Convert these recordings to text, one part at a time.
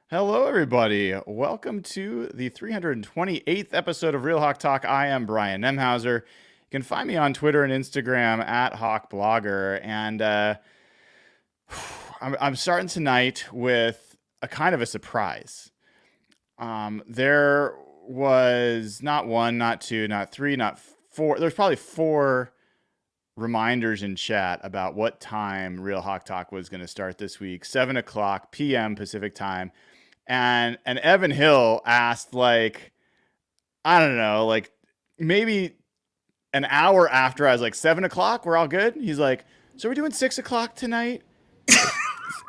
Hello, everybody. Welcome to the 328th episode of Real Hawk Talk. I am Brian Nemhauser. You can find me on Twitter and Instagram at HawkBlogger. And I'm starting tonight with a kind of a surprise. There was not one, not two, not three, not four. There's probably four reminders in chat about what time Real Hawk Talk was going to start this week, 7 o'clock p.m. Pacific time. And Evan Hill asked, like, I don't know, like maybe an hour after I was like, 7 o'clock, we're all good. He's like, so we're doing 6 o'clock tonight.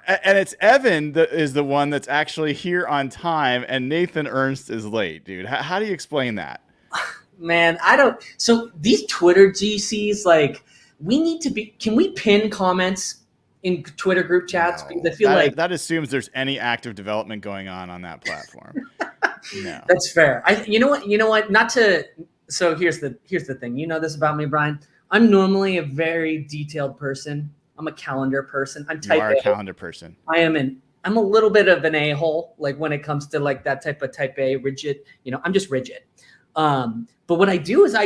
And it's Evan that is the one that's actually here on time, and Nathan Ernst is late, dude. How do you explain that? Man, I don't. So these Twitter GCs, like, we need to be. Can we pin comments in Twitter group chats? No. Because I feel like that assumes there's any active development going on that platform. No, that's fair. You know what? Not to. So here's the thing. You know this about me, Brian. I'm normally a very detailed person. I'm a calendar person. I'm type you are A. a calendar person. I'm a little bit of an a-hole, like when it comes to like that type of type A rigid. I'm just rigid. But what I do is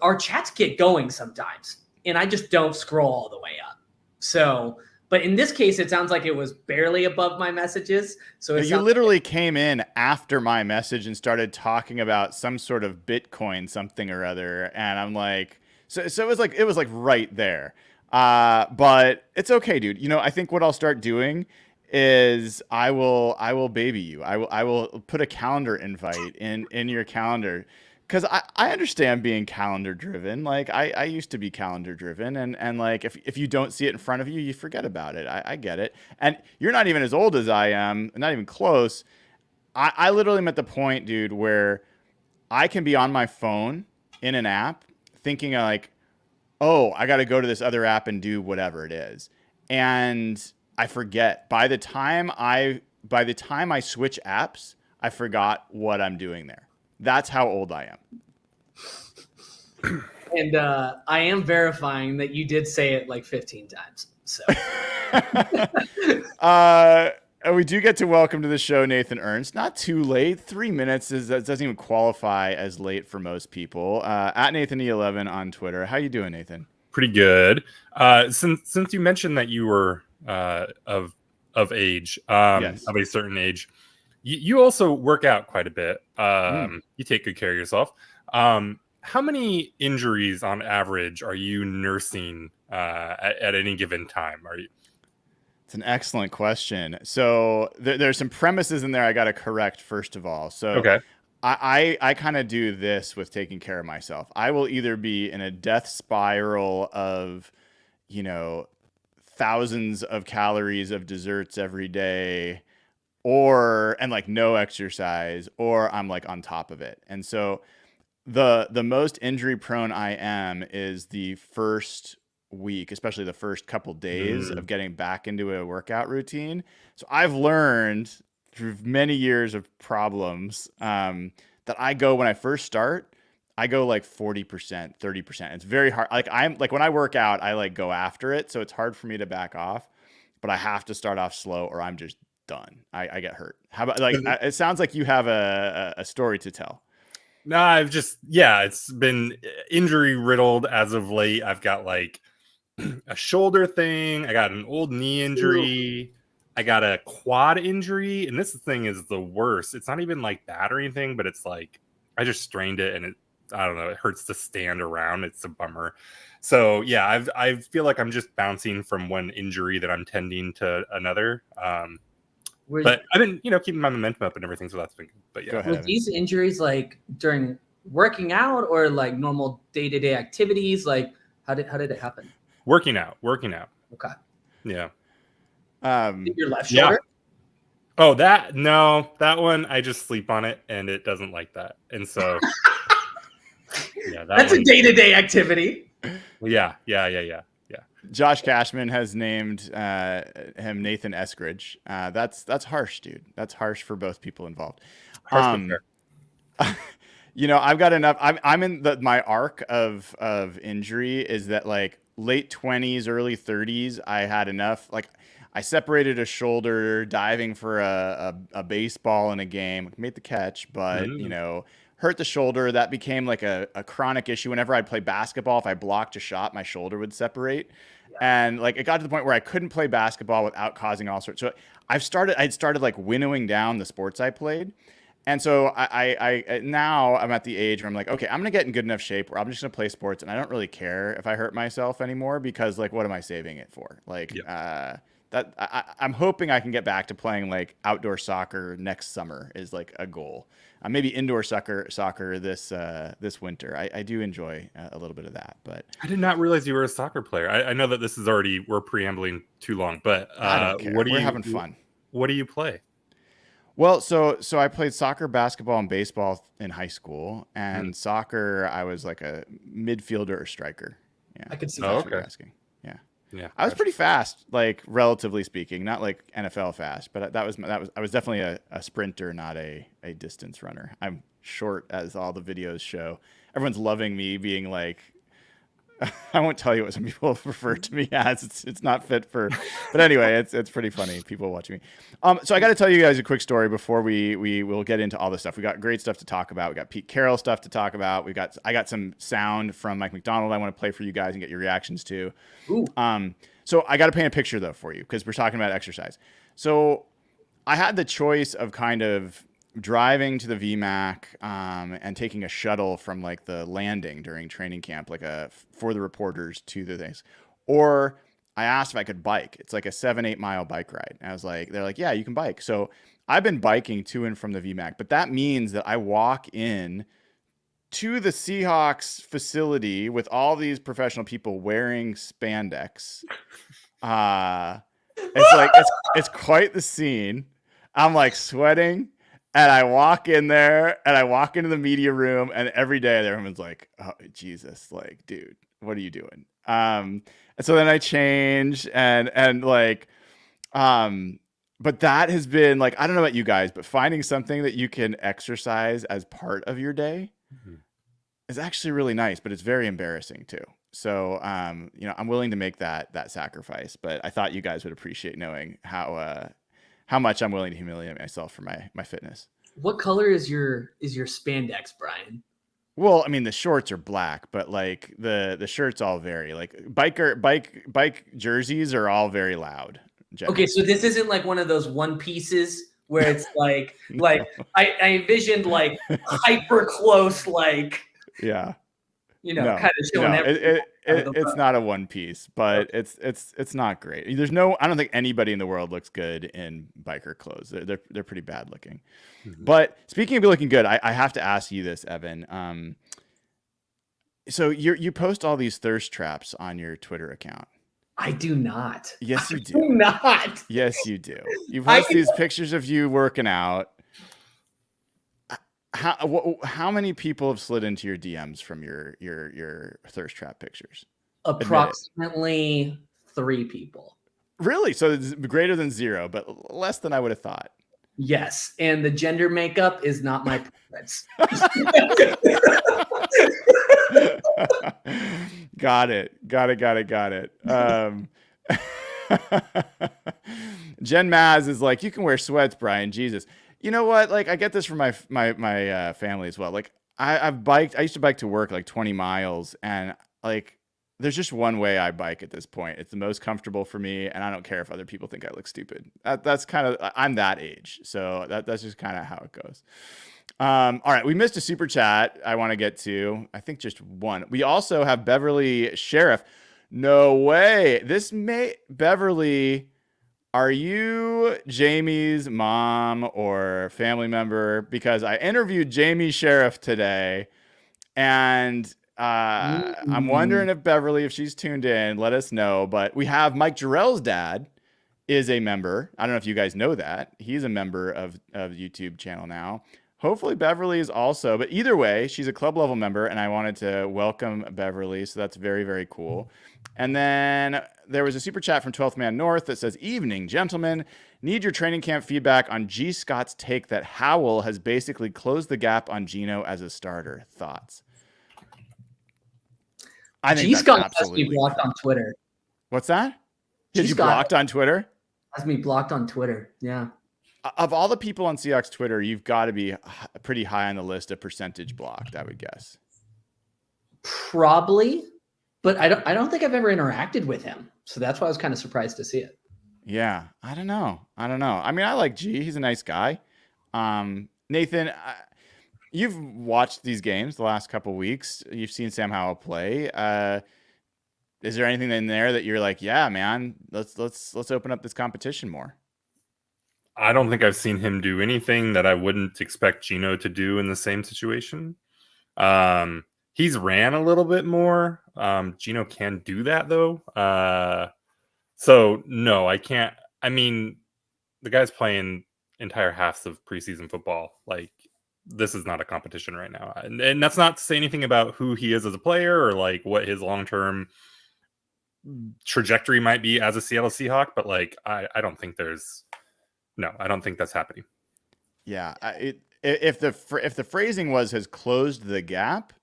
our chats get going sometimes, and I just don't scroll all the way up. So, but in this case, it sounds like it was barely above my messages. So you literally came in after my message and started talking about some sort of Bitcoin something or other, and I'm like, so it was like right there. But it's okay, dude. I think what I'll start doing is I will baby you. I will put a calendar invite in your calendar, because I understand being calendar driven. Like I used to be calendar driven, and like if you don't see it in front of you, you forget about it. I get it. And you're not even as old as I am, not even close. I literally am at the point, dude, where I can be on my phone in an app thinking like, oh, I got to go to this other app and do whatever it is. And I forget. By the time I switch apps, I forgot what I'm doing there. That's how old I am. And I am verifying that you did say it like 15 times. So we do get to welcome to the show Nathan Ernst. Not too late. 3 minutes doesn't even qualify as late for most people. At NathanE11 on Twitter. How you doing, Nathan? Pretty good. Since you mentioned that you were of age, yes. of a certain age, you also work out quite a bit. You take good care of yourself. How many injuries on average are you nursing at any given time? It's an excellent question. So there's some premises in there I got to correct first of all. So okay. I kind of do this with taking care of myself. I will either be in a death spiral of, thousands of calories of desserts every day, and like no exercise, or I'm like on top of it. And so the most injury prone I am is the first week, especially the first couple days of getting back into a workout routine. So I've learned through many years of problems that I go, when I first start, I go like 40%, 30%. It's very hard. Like when I work out, I like go after it. So it's hard for me to back off, but I have to start off slow or I'm just done. I get hurt. How about it sounds like you have a story to tell. No, it's been injury riddled as of late. I've got like a shoulder thing. I got an old knee injury. I got a quad injury, and this thing is the worst. It's not even like bad or anything, but it's like I just strained it, and I don't know, it hurts to stand around. It's a bummer. So yeah, I feel like I'm just bouncing from one injury that I'm tending to another. But I've been, keeping my momentum up and everything, so that's been good. But yeah, were these injuries like during working out or like normal day-to-day activities? Like how did it happen? Working out. Okay. Yeah. Your left shoulder? Yeah. Oh, that one I just sleep on it and it doesn't like that. And so yeah, that's a day-to-day activity. Yeah. Josh Cashman has named him Nathan Eskridge. That's harsh, dude. That's harsh for both people involved. I've got enough. I'm in my arc of injury is that like late 20s, early 30s. I had enough. Like I separated a shoulder diving for a baseball in a game. Made the catch, but hurt the shoulder. That became like a chronic issue. Whenever I'd play basketball, if I blocked a shot, my shoulder would separate. And like it got to the point where I couldn't play basketball without causing all sorts. So I'd started like winnowing down the sports I played. And so I now I'm at the age where I'm like, okay, I'm gonna get in good enough shape where I'm just gonna play sports, and I don't really care if I hurt myself anymore, because like, what am I saving it for? Like, I'm hoping I can get back to playing like outdoor soccer next summer is like a goal. Maybe indoor soccer this winter. I do enjoy a little bit of that, but I did not realize you were a soccer player. I know that this is already, we're preambling too long, but I don't care. We're having fun. What do you play? Well, so I played soccer, basketball, and baseball in high school, and soccer I was like a midfielder or striker. Yeah, I could see that's that. what you're asking. Yeah, I was pretty fast, like relatively speaking, not like NFL fast, but I was definitely a sprinter, not a distance runner. I'm short, as all the videos show. Everyone's loving me being like, I won't tell you what some people refer to me as. It's not fit for, but anyway, it's pretty funny. People watching me. So I got to tell you guys a quick story before we will get into all this stuff. We got great stuff to talk about. We got Pete Carroll stuff to talk about. I got some sound from Mike Macdonald I want to play for you guys and get your reactions to. Ooh. So I got to paint a picture though for you, because we're talking about exercise. So I had the choice of kind of driving to the VMAC and taking a shuttle from like the landing during training camp, like for the reporters to the things, or I asked if I could bike. It's like a 7-8 mile bike ride. And I was like, they're like, yeah, you can bike. So I've been biking to and from the VMAC, but that means that I walk in to the Seahawks facility with all these professional people wearing spandex. It's like, it's quite the scene. I'm like sweating. And I walk in there, and I walk into the media room, and every day everyone's like, "Oh, Jesus, like, dude, what are you doing?" And so then I change, and like, but that has been like, I don't know about you guys, but finding something that you can exercise as part of your day is actually really nice, but it's very embarrassing too. So, I'm willing to make that sacrifice, but I thought you guys would appreciate knowing how much I'm willing to humiliate myself for my fitness. What color is your spandex, Brian? Well, I mean, the shorts are black, but like the shirts all vary. Like bike jerseys are all very loud. Generally. Okay, so this isn't like one of those one pieces where it's like I envisioned like hyper close, like yeah. kind of showing everything. It's not a one piece, but it's not great. I don't think anybody in the world looks good in biker clothes. They're pretty bad looking. Mm-hmm. But speaking of looking good, I have to ask you this, Evan. So you post all these thirst traps on your Twitter account. I do not. Yes, you do. I do not. Yes, you do. You post these pictures of you working out. How many people have slid into your DMs from your thirst trap pictures? Approximately 3 people. Really? So it's greater than 0, but less than I would have thought. Yes, and the gender makeup is not my preference. Got it. Jen Maz is like, you can wear sweats, Brian. Jesus. You know what? Like, I get this from my family as well. Like, I've biked. I used to bike to work like 20 miles, and like, there's just one way I bike at this point. It's the most comfortable for me, and I don't care if other people think I look stupid. That's kind of, I'm that age, so that's just kind of how it goes. All right, we missed a super chat I want to get to. I think just one. We also have Beverly Sheriff. No way. Beverly. Are you Jamie's mom or family member? Because I interviewed Jamie Sheriff today, and I'm wondering if Beverly, if she's tuned in, let us know. But we have Mike Jarrell's dad is a member. I don't know if you guys know that. He's a member of the YouTube channel now. Hopefully Beverly is also, but either way, she's a club level member, and I wanted to welcome Beverly. So that's very, very cool. And then there was a super chat from 12th Man North that says, "Evening, gentlemen. Need your training camp feedback on G. Scott's take that Howell has basically closed the gap on Geno as a starter. Thoughts?" I think G. Scott has me blocked on Twitter. What's that? Did you blocked on Twitter? Has me blocked on Twitter. Yeah. Of all the people on Seahawks Twitter, you've got to be pretty high on the list of percentage blocked, I would guess. Probably, but I don't think I've ever interacted with him. So that's why I was kind of surprised to see it. Yeah, I don't know. I mean, I like G. He's a nice guy. Nathan, you've watched these games the last couple weeks. You've seen Sam Howell play. Is there anything in there that you're like, yeah, man, let's open up this competition more? I don't think I've seen him do anything that I wouldn't expect Geno to do in the same situation. He's ran a little bit more. Geno can do that though. So no, I can't. I mean, the guy's playing entire halves of preseason football. Like, this is not a competition right now. And that's not to say anything about who he is as a player or like what his long-term trajectory might be as a Seattle Seahawk. But like, I don't think I don't think that's happening. Yeah. If the phrasing was has closed the gap,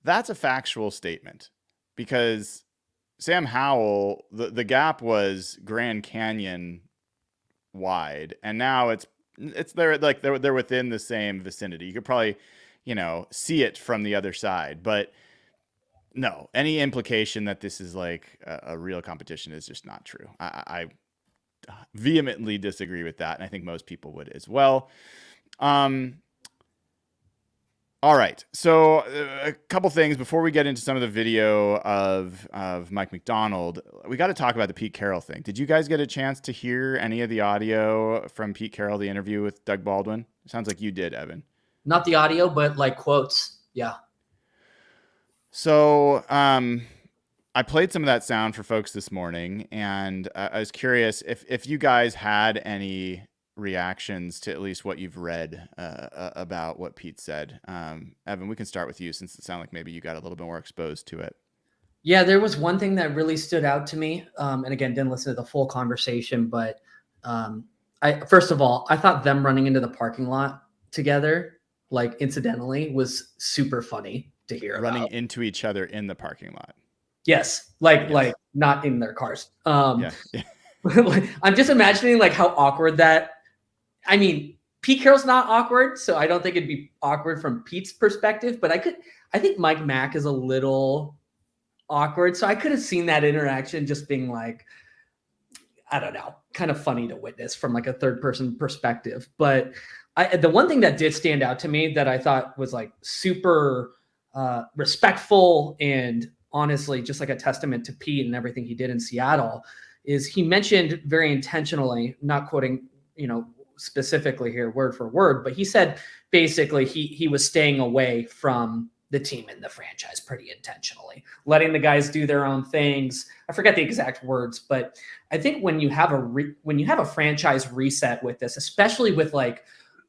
that's a factual statement, because Sam Howell, the gap was Grand Canyon wide, and now it's they're within the same vicinity. You could probably, see it from the other side, but no, any implication that this is like a real competition is just not true. I vehemently disagree with that, and I think most people would as well. All right, so a couple things before we get into some of the video of Mike Macdonald. We got to talk about the Pete Carroll thing. Did you guys get a chance to hear any of the audio from Pete Carroll, the interview with Doug Baldwin? Sounds like you did, Evan. Not the audio, but like quotes. Yeah. So I played some of that sound for folks this morning, and I was curious if you guys had any reactions to at least what you've read about what Pete said. Evan, we can start with you, since it sounded like maybe you got a little bit more exposed to it. Yeah, there was one thing that really stood out to me. And again, didn't listen to the full conversation, but first of all, I thought them running into the parking lot together, like incidentally, was super funny to hear Running about. into each other in the parking lot. Yes. Like not in their cars. Yeah. I'm just imagining like how awkward that. I mean, Pete Carroll's not awkward, so I don't think it'd be awkward from Pete's perspective, but I think Mike Mac is a little awkward. So I could have seen that interaction just being like, I don't know, kind of funny to witness from like a third person perspective. But the one thing that did stand out to me that I thought was like super respectful and honestly just like a testament to Pete and everything he did in Seattle is he mentioned very intentionally, not quoting, specifically here word for word, but he said basically he was staying away from the team and the franchise pretty intentionally, letting the guys do their own things. I forget the exact words, but I think when you have a franchise reset with this, especially with like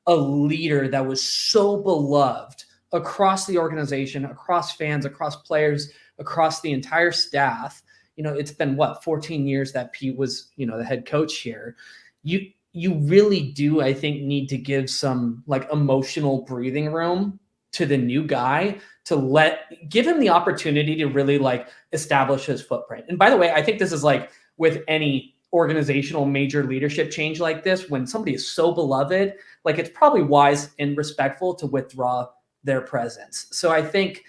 a leader that was so beloved across the organization, across fans, across players, across the entire staff, it's been 14 years that Pete was, the head coach here. You really do, I think, need to give some like emotional breathing room to the new guy to give him the opportunity to really like establish his footprint. And by the way, I think this is like with any organizational major leadership change like this, when somebody is so beloved, like it's probably wise and respectful to withdraw their presence. So I think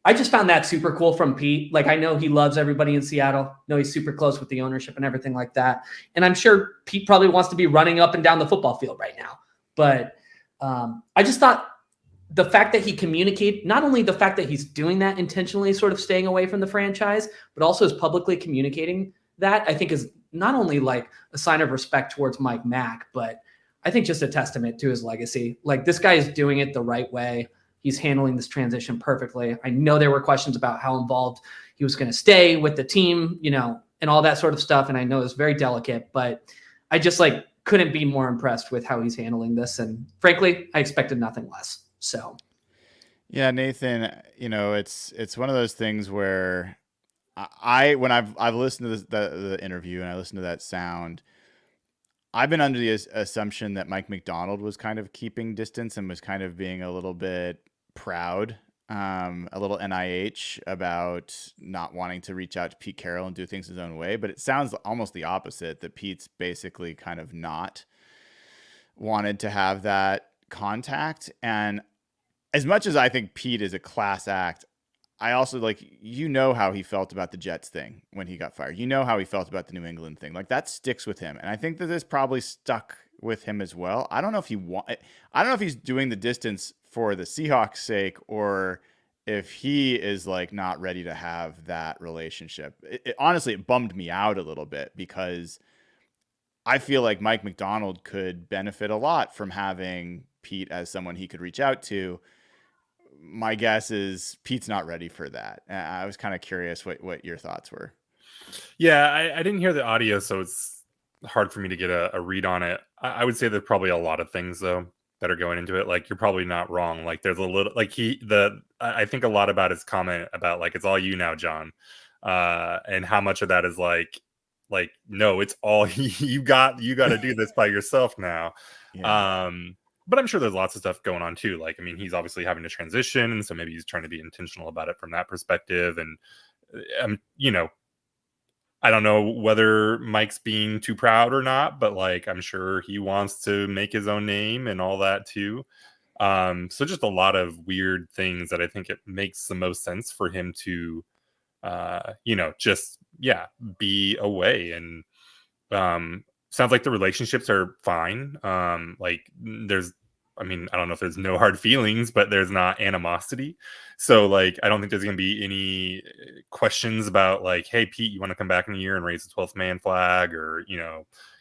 I just found that super cool from Pete. Like, I know he loves everybody in Seattle. I know he's super close with the ownership and everything like that. And I'm sure Pete probably wants to be running up and down the football field right now. But I just thought the fact that he communicated, not only the fact that he's doing that intentionally, sort of staying away from the franchise, but also is publicly communicating that, I think is not only like a sign of respect towards Mike Mac, but I think just a testament to his legacy. Like, this guy is doing it the right way. He's handling this transition perfectly. I know there were questions about how involved he was going to stay with the team, and all that sort of stuff. And I know it's very delicate, but I just like couldn't be more impressed with how he's handling this. And frankly, I expected nothing less. So, yeah, Nathan, it's one of those things where when I've listened to the interview and I listened to that sound, I've been under the assumption that Mike Macdonald was kind of keeping distance and was kind of being a little bit proud a little NIH about not wanting to reach out to Pete Carroll and do things his own way. But it sounds almost the opposite, that Pete's basically kind of not wanted to have that contact. And as much as I think Pete is a class act, I also like, how he felt about the Jets thing when he got fired. How he felt about the New England thing. Like, that sticks with him. And I think that this probably stuck with him as well. I don't know if he's doing the distance for the Seahawks' sake, or if he is like not ready to have that relationship. Honestly, it bummed me out a little bit, because I feel like Mike Macdonald could benefit a lot from having Pete as someone he could reach out to. My guess is Pete's not ready for that. I was kind of curious what your thoughts were. Yeah, I didn't hear the audio, so it's hard for me to get a read on it. I would say there's probably a lot of things, though, that are going into it. Like, you're probably not wrong. Like, there's a little, like, I think a lot about his comment about, like, it's all you now, John. And how much of that is like, no, it's all you got to do this by yourself now. Yeah. But I'm sure there's lots of stuff going on too. Like, I mean, he's obviously having to transition, and so maybe he's trying to be intentional about it from that perspective. And I don't know whether Mike's being too proud or not, but like, I'm sure he wants to make his own name and all that too. So just a lot of weird things that I think it makes the most sense for him to, just be away. And sounds like the relationships are fine. I don't know if there's no hard feelings, but there's not animosity. So like, I don't think there's going to be any questions about like, hey, Pete, you want to come back in a year and raise the 12th man flag, or,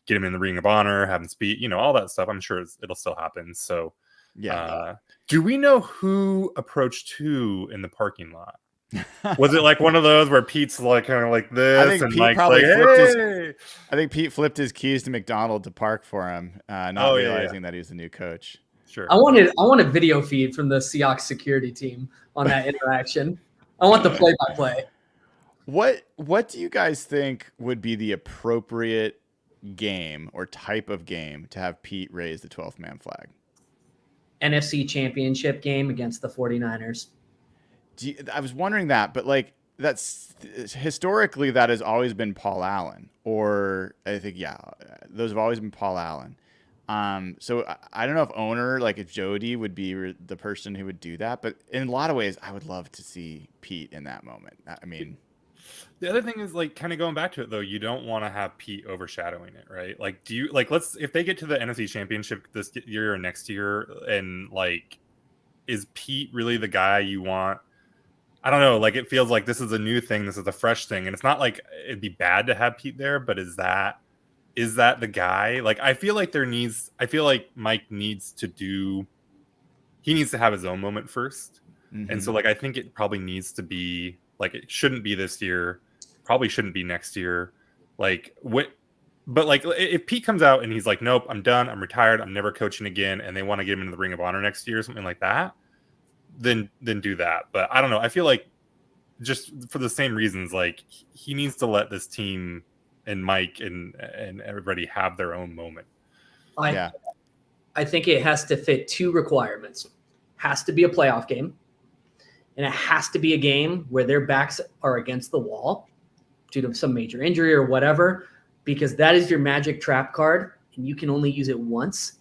get him in the Ring of Honor, have him speak, all that stuff. I'm sure it'll still happen. So yeah. Do we know who approached who in the parking lot? Was it like one of those where Pete's like kind of like this? I think and Pete Mike's probably like, flipped hey! I think Pete flipped his keys to McDonald to park for him, not realizing that he was the new coach. Sure. I want a video feed from the Seahawks security team on that interaction. I want the play-by-play. What do you guys think would be the appropriate game or type of game to have Pete raise the 12th man flag? NFC Championship game against the 49ers. I was wondering that, but like, that's historically that has always been Paul Allen, or I think those have always been Paul Allen. So I don't know if owner, like if Jody would be the person who would do that, but in a lot of ways, I would love to see Pete in that moment. I mean, the other thing is like kind of going back to it though, you don't want to have Pete overshadowing it, right? Like, do you like, if they get to the NFC Championship this year or next year, and like, is Pete really the guy you want? I don't know. Like, it feels like this is a new thing. This is a fresh thing, and it's not like it'd be bad to have Pete there, but is that the guy? Like, I feel like Mike needs to have his own moment first. Mm-hmm. And so like, I think it probably needs to be like, it shouldn't be this year, probably shouldn't be next year. Like, but like, if Pete comes out and he's like, nope, I'm done, I'm retired, I'm never coaching again, and they want to get him into the Ring of Honor next year or something like that, then do that. But I don't know. I feel like just for the same reasons, like he needs to let this team and Mike and everybody have their own moment. I think it has to fit two requirements. Has to be a playoff game, and it has to be a game where their backs are against the wall due to some major injury or whatever, because that is your magic trap card, and you can only use it once.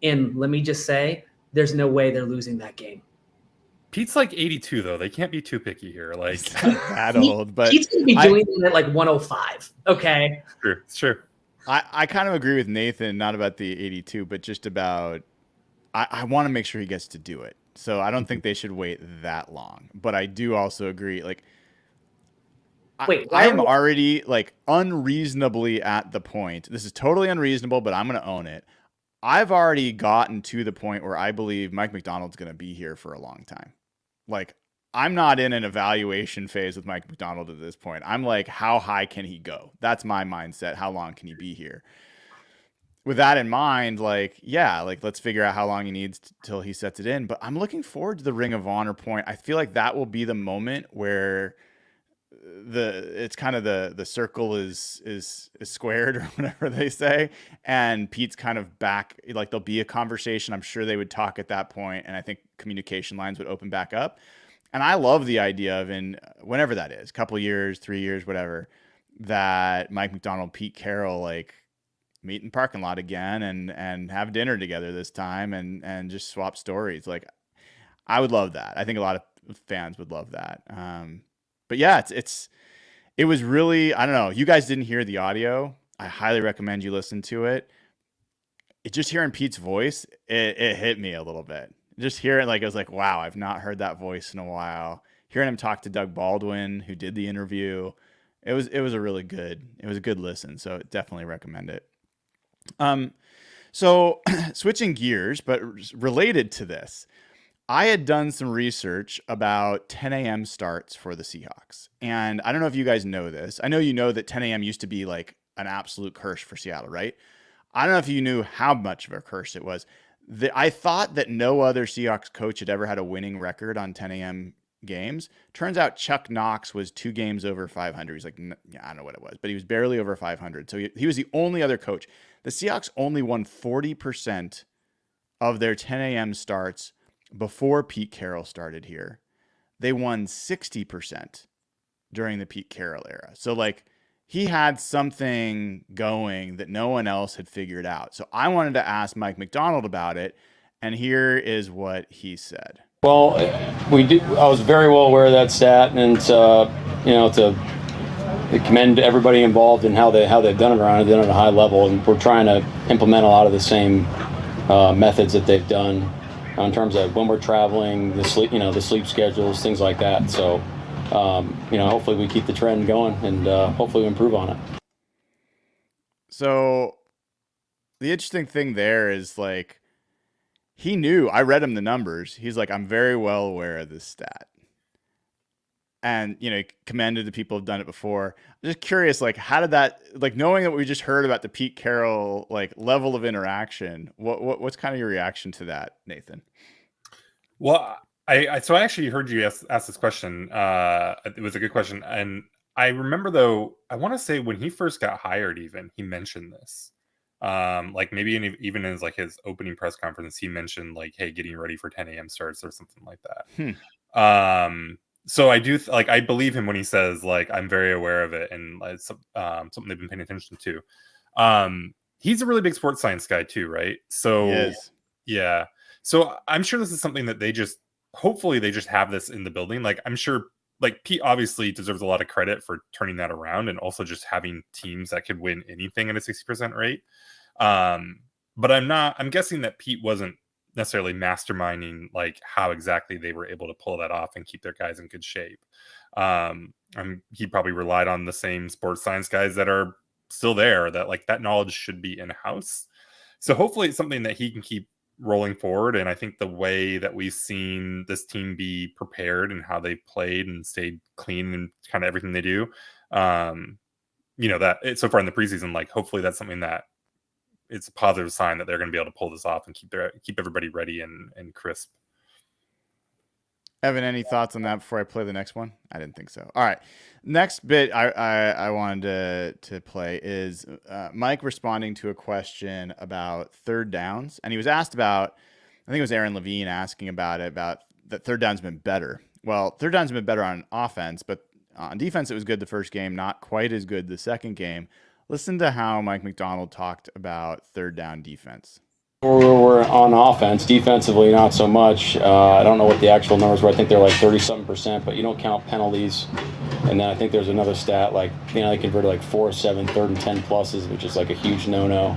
And let me just say, there's no way they're losing that game. Pete's like 82 though. They can't be too picky here. Like, he's not that old, but Pete's gonna be doing it at like 105. Okay. Sure. I kind of agree with Nathan, not about the 82, but just about I want to make sure he gets to do it. So I don't think they should wait that long. But I do also agree, like, I am already like unreasonably at the point. This is totally unreasonable, but I'm going to own it. I've already gotten to the point where I believe Mike Macdonald's going to be here for a long time. Like, I'm not in an evaluation phase with Mike Macdonald at this point. I'm like, how high can he go? That's my mindset. How long can he be here? With that in mind, like, yeah, like, let's figure out how long he needs till he sets it in. But I'm looking forward to the Ring of Honor point. I feel like that will be the moment where it's kind of the circle is squared, or whatever they say, and Pete's kind of back. Like, there'll be a conversation. I'm sure they would talk at that point, and I think communication lines would open back up. And I love the idea of in whenever that is, couple years, 3 years, whatever, that Mike Macdonald, Pete Carroll, like meet in the parking lot again and have dinner together this time and just swap stories. Like I would love that. I think a lot of fans would love that. But yeah, it was really, I don't know. You guys didn't hear the audio. I highly recommend you listen to it. Just hearing Pete's voice, it hit me a little bit. Just hearing like, I was like, wow, I've not heard that voice in a while. Hearing him talk to Doug Baldwin, who did the interview, it was a good listen. So definitely recommend it. So switching gears, but related to this, I had done some research about 10 a.m. starts for the Seahawks. And I don't know if you guys know this. I know you know that 10 a.m. used to be like an absolute curse for Seattle, right? I don't know if you knew how much of a curse it was. I thought that no other Seahawks coach had ever had a winning record on 10 a.m. games. Turns out Chuck Knox was 2 games over 500. He's like, I don't know what it was, but he was barely over 500. So he was the only other coach. The Seahawks only won 40% of their 10 a.m. starts before Pete Carroll started here. They won 60% during the Pete Carroll era. So like he had something going that no one else had figured out. So I wanted to ask Mike Macdonald about it. And here is what he said. Well, I was very well aware of that stat, and to commend everybody involved in how they've done it around it, done it at a high level, and we're trying to implement a lot of the same methods that they've done in terms of when we're traveling, the sleep schedules, things like that. So, hopefully we keep the trend going and hopefully we improve on it. So the interesting thing there is like, he knew, I read him the numbers. He's like, I'm very well aware of this stat. And, he commended the people who've done it before. I'm just curious, like, how did that, like, knowing that we just heard about the Pete Carroll, like, level of interaction, what's kind of your reaction to that, Nathan? Well, I actually heard you ask this question. It was a good question. And I remember, though, I want to say when he first got hired, even, he mentioned this. Like maybe even in his opening press conference, he mentioned like, hey, getting ready for 10 a.m. starts or something like that. So I do I believe him when he says like, I'm very aware of it. And it's something they've been paying attention to. He's a really big sports science guy too, right? So yeah. So I'm sure this is something that hopefully they just have this in the building. Like I'm sure like Pete obviously deserves a lot of credit for turning that around and also just having teams that could win anything at a 60% rate. But I'm guessing that Pete wasn't necessarily masterminding like how exactly they were able to pull that off and keep their guys in good shape. He probably relied on the same sports science guys that are still there, that like that knowledge should be in-house. So hopefully it's something that he can keep rolling forward. And I think the way that we've seen this team be prepared and how they've played and stayed clean and kind of everything they do, that so far in the preseason, like hopefully that's something that it's a positive sign that they're going to be able to pull this off and keep everybody ready and crisp. Evan, any thoughts on that before I play the next one? I didn't think so. All right. Next bit I wanted to play is Mike responding to a question about third downs. And he was asked about, I think it was Aaron Levine asking about that third down's been better. Well, third down's been better on offense, but on defense, it was good the first game, not quite as good the second game. Listen to how Mike Macdonald talked about third down defense. We're on offense, defensively not so much. I don't know what the actual numbers were. I think they're like 37%, but you don't count penalties. And then I think there's another stat like they converted like 4 of 7 third and 10 pluses, which is like a huge no-no.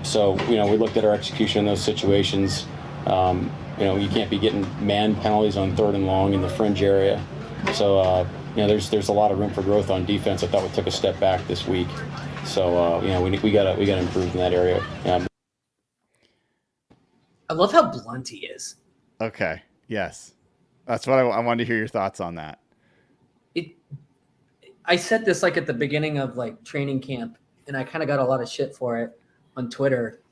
So we looked at our execution in those situations. You can't be getting man penalties on third and long in the fringe area. So there's a lot of room for growth on defense. I thought we took a step back this week. So we gotta improve in that area. I love how blunt he is. Okay. Yes. That's what I wanted to hear your thoughts on that. I said this like at the beginning of like training camp, and I kind of got a lot of shit for it on Twitter.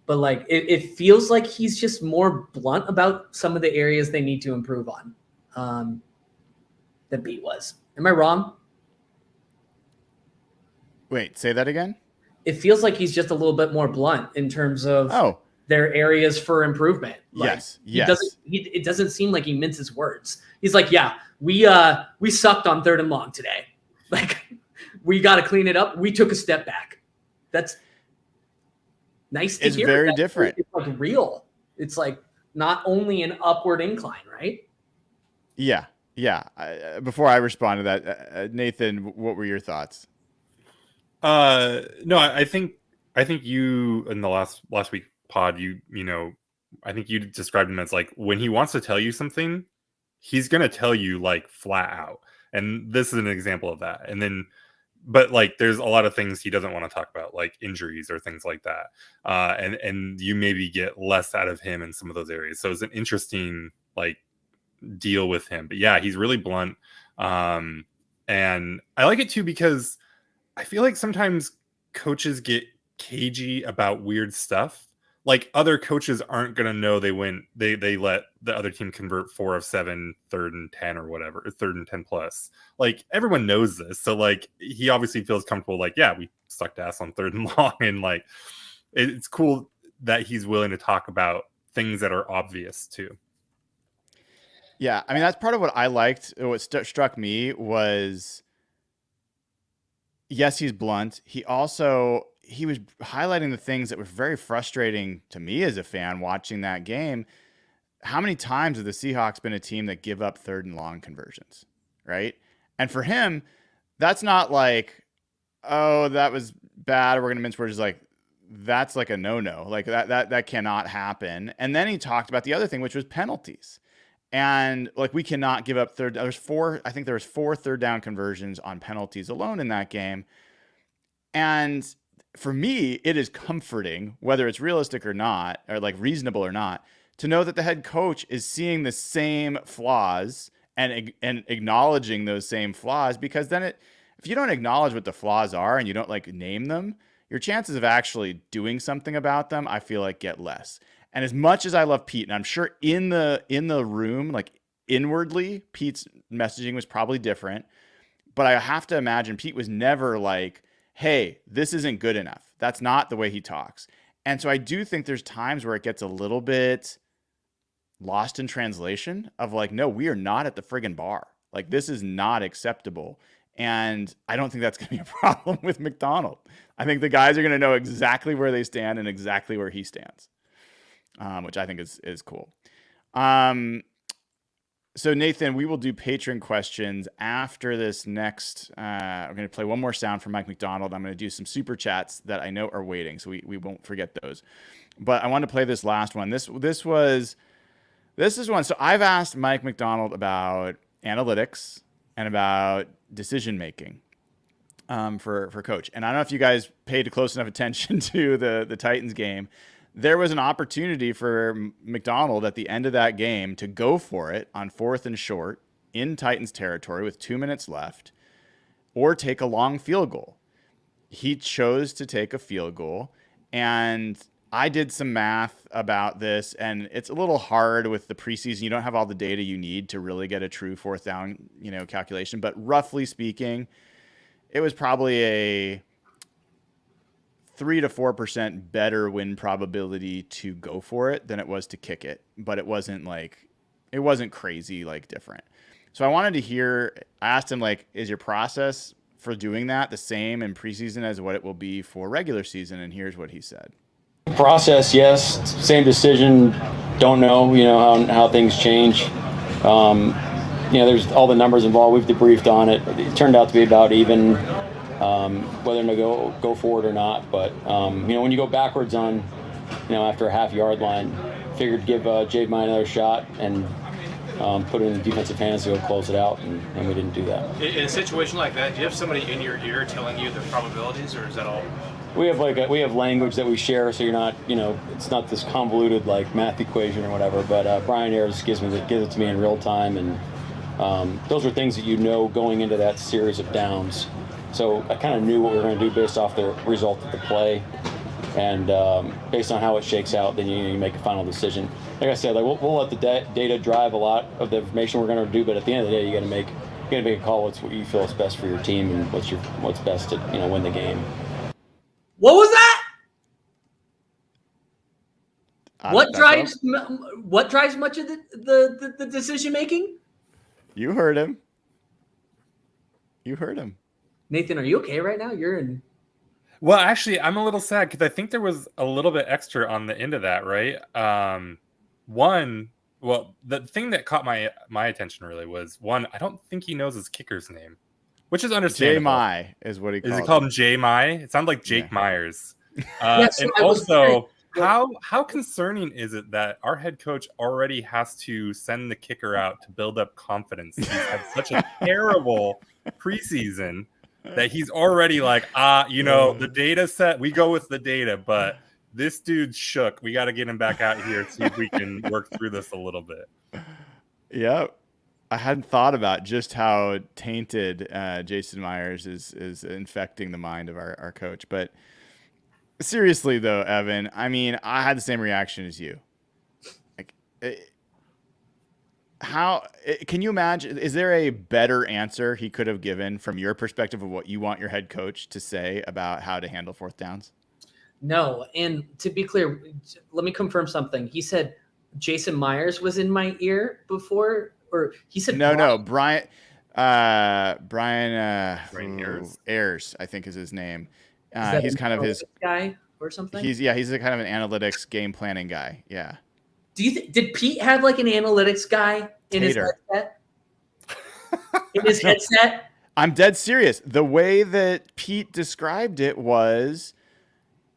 But like it feels like he's just more blunt about some of the areas they need to improve on than Pete was. Am I wrong? Wait, say that again? It feels like he's just a little bit more blunt in terms of there are areas for improvement. Like, yes. It doesn't seem like he minces words. He's like, yeah, we sucked on 3rd and long today. Like, we got to clean it up. We took a step back. That's nice to hear. It's very different. It's like real. It's like not only an upward incline, right? Yeah. Before I respond to that, Nathan, what were your thoughts? No, I think you in the last week pod, I think you described him as like, when he wants to tell you something, he's gonna tell you like flat out, and this is an example of that. And then, but like, there's a lot of things he doesn't want to talk about, like injuries or things like that, and you maybe get less out of him in some of those areas. So it's an interesting like deal with him. But yeah, he's really blunt, and I like it too, because I feel like sometimes coaches get cagey about weird stuff. Like, other coaches aren't going to know they let the other team convert 4 of 7, 3rd and 10 or whatever, 3rd and 10 plus. Like, everyone knows this. So like, he obviously feels comfortable. Like, yeah, we sucked ass on 3rd and long. And like, it's cool that he's willing to talk about things that are obvious too. Yeah. I mean, that's part of what I liked. What struck me was, yes, he's blunt. He was highlighting the things that were very frustrating to me as a fan watching that game. How many times have the Seahawks been a team that give up 3rd and long conversions, right? And for him, that's not like, oh, that was bad, or we're going to mince words. Like, that's like a no-no. Like, that cannot happen. And then he talked about the other thing, which was penalties. And like, we cannot give up I think there was 4 3rd down conversions on penalties alone in that game. And for me, it is comforting, whether it's realistic or not, or like reasonable or not, to know that the head coach is seeing the same flaws and acknowledging those same flaws. Because then if you don't acknowledge what the flaws are and you don't like name them, your chances of actually doing something about them, I feel like, get less. And as much as I love Pete, and I'm sure in the room, like inwardly, Pete's messaging was probably different, but I have to imagine Pete was never like, hey, this isn't good enough. That's not the way he talks. And so I do think there's times where it gets a little bit lost in translation of like, no, we are not at the friggin' bar. Like, this is not acceptable. And I don't think that's going to be a problem with Macdonald. I think the guys are going to know exactly where they stand and exactly where he stands, which I think is cool. So Nathan, we will do patron questions after this next. I'm going to play one more sound from Mike Macdonald. I'm going to do some super chats that I know are waiting, so we won't forget those. But I want to play this last one. This is one. So I've asked Mike Macdonald about analytics and about decision making for coach. And I don't know if you guys paid close enough attention to the Titans game. There was an opportunity for Macdonald at the end of that game to go for it on 4th and short in Titans territory with 2 minutes left, or take a long field goal. He chose to take a field goal, and I did some math about this, and it's a little hard with the preseason. You don't have all the data you need to really get a true 4th down, calculation, but roughly speaking, it was probably a 3 to 4% better win probability to go for it than it was to kick it. But it wasn't crazy, like, different. So I wanted to hear, I asked him, like, is your process for doing that the same in preseason as what it will be for regular season? And here's what he said. Process, yes. Same decision. Don't know, how things change. There's all the numbers involved. We've debriefed on it. It turned out to be about even. Whether to go forward or not, but when you go backwards on, after a half-yard line, figured give Jade Mine another shot and put it in the defensive hands to go close it out, and we didn't do that. In a situation like that, do you have somebody in your ear telling you the probabilities, or is that all? We have language that we share, so you're not, it's not this convoluted like math equation or whatever. But Brian Ayers gives it to me in real time, and those are things that going into that series of downs. So I kind of knew what we were going to do based off the result of the play, and based on how it shakes out, then you make a final decision. Like I said, we'll let the data drive a lot of the information we're going to do, but at the end of the day, you got to make a call. What's what you feel is best for your team, and what's best to win the game. What was that? What drives much of the decision making? You heard him. Nathan, are you okay right now? You're in. Well, actually, I'm a little sad because I think there was a little bit extra on the end of that, right? The thing that caught my attention really was one. I don't think he knows his kicker's name, which is understandable. J-My is what he calls. Is he called him J-My? It sounds like Jake Myers. Yes, and I was also, how concerning is it that our head coach already has to send the kicker out to build up confidence? He's had such a terrible preseason that he's already like, the data set, we go with the data, but this dude's shook. We got to get him back out here, see if we can work through this a little bit. Yep. I hadn't thought about just how tainted Jason Myers is infecting the mind of our coach. But seriously, though, Evan, I mean, I had the same reaction as you. Like, can you imagine? Is there a better answer he could have given from your perspective of what you want your head coach to say about how to handle fourth downs? No. And to be clear, let me confirm something. He said Jason Myers was in my ear before, or he said Brian Ayers, I think is his name. He's kind of his guy or something. He's a kind of an analytics game planning guy. Yeah. Do you did Pete have like an analytics guy in his headset? In his headset? I'm dead serious. The way that Pete described it was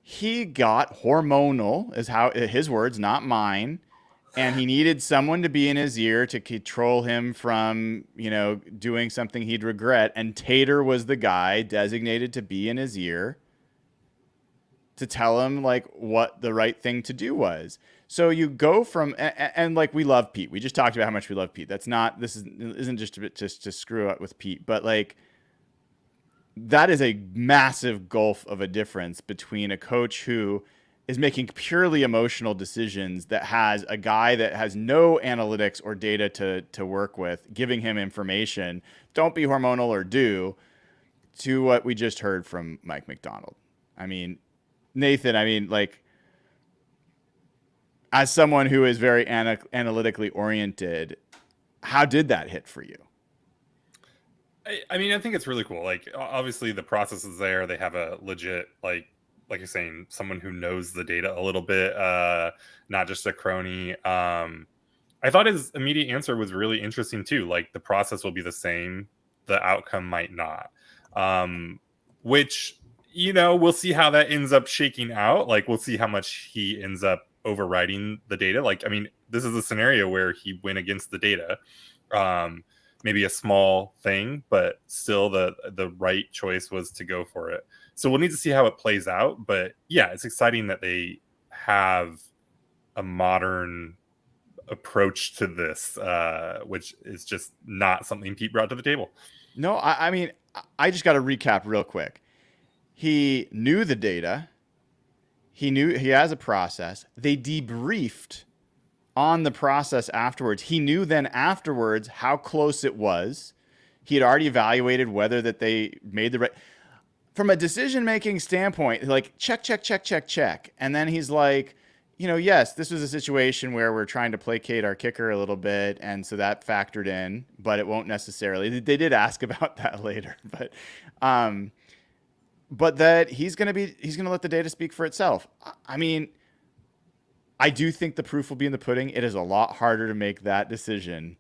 he got hormonal, is how his words, not mine. And he needed someone to be in his ear to control him from, doing something he'd regret. And Tater was the guy designated to be in his ear to tell him like what the right thing to do was. So you go from, and like, we love Pete. We just talked about how much we love Pete. Isn't just to screw up with Pete, but like, that is a massive gulf of a difference between a coach who is making purely emotional decisions that has a guy that has no analytics or data to work with, giving him information, don't be hormonal or do, to what we just heard from Mike Macdonald. I mean, Nathan, as someone who is very analytically oriented, how did that hit for you? I mean, I think it's really cool. Like, obviously the process is there. They have a legit, like you're saying, someone who knows the data a little bit, not just a crony. I thought his immediate answer was really interesting too. Like, the process will be the same, the outcome might not. Which, we'll see how that ends up shaking out. Like, we'll see how much he ends up overriding the data. Like, I mean, this is a scenario where he went against the data. Maybe a small thing, but still the right choice was to go for it. So we'll need to see how it plays out. But yeah, it's exciting that they have a modern approach to this, which is just not something Pete brought to the table. No, I mean, I just got to recap real quick. He knew the data. He knew he has a process. They debriefed on the process afterwards. He knew then afterwards how close it was. He had already evaluated whether that they made the right. From a decision-making standpoint, like, check. And then he's like, yes, this was a situation where we're trying to placate our kicker a little bit. And so that factored in, but it won't necessarily. They did ask about that later, but that he's going to let the data speak for itself. I mean, I do think the proof will be in the pudding. It is a lot harder to make that decision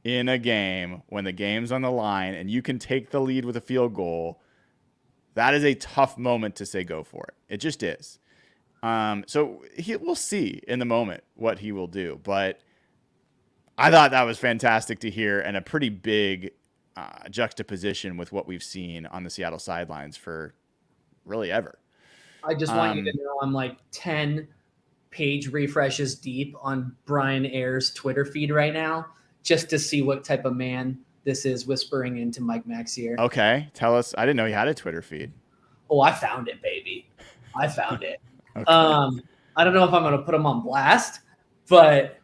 in a game when the game's on the line and you can take the lead with a field goal. That is a tough moment to say go for it. It just is. So we'll see in the moment what he will do. But I thought that was fantastic to hear, and a pretty big juxtaposition with what we've seen on the Seattle sidelines for really ever. I just want you to know I'm like 10 page refreshes deep on Brian Ayers' Twitter feed right now, just to see what type of man this is whispering into Mike Mac's ear. Okay, tell us. I didn't know he had a Twitter feed. Oh, I found it, baby. I found it. Okay. I don't know if I'm going to put him on blast, but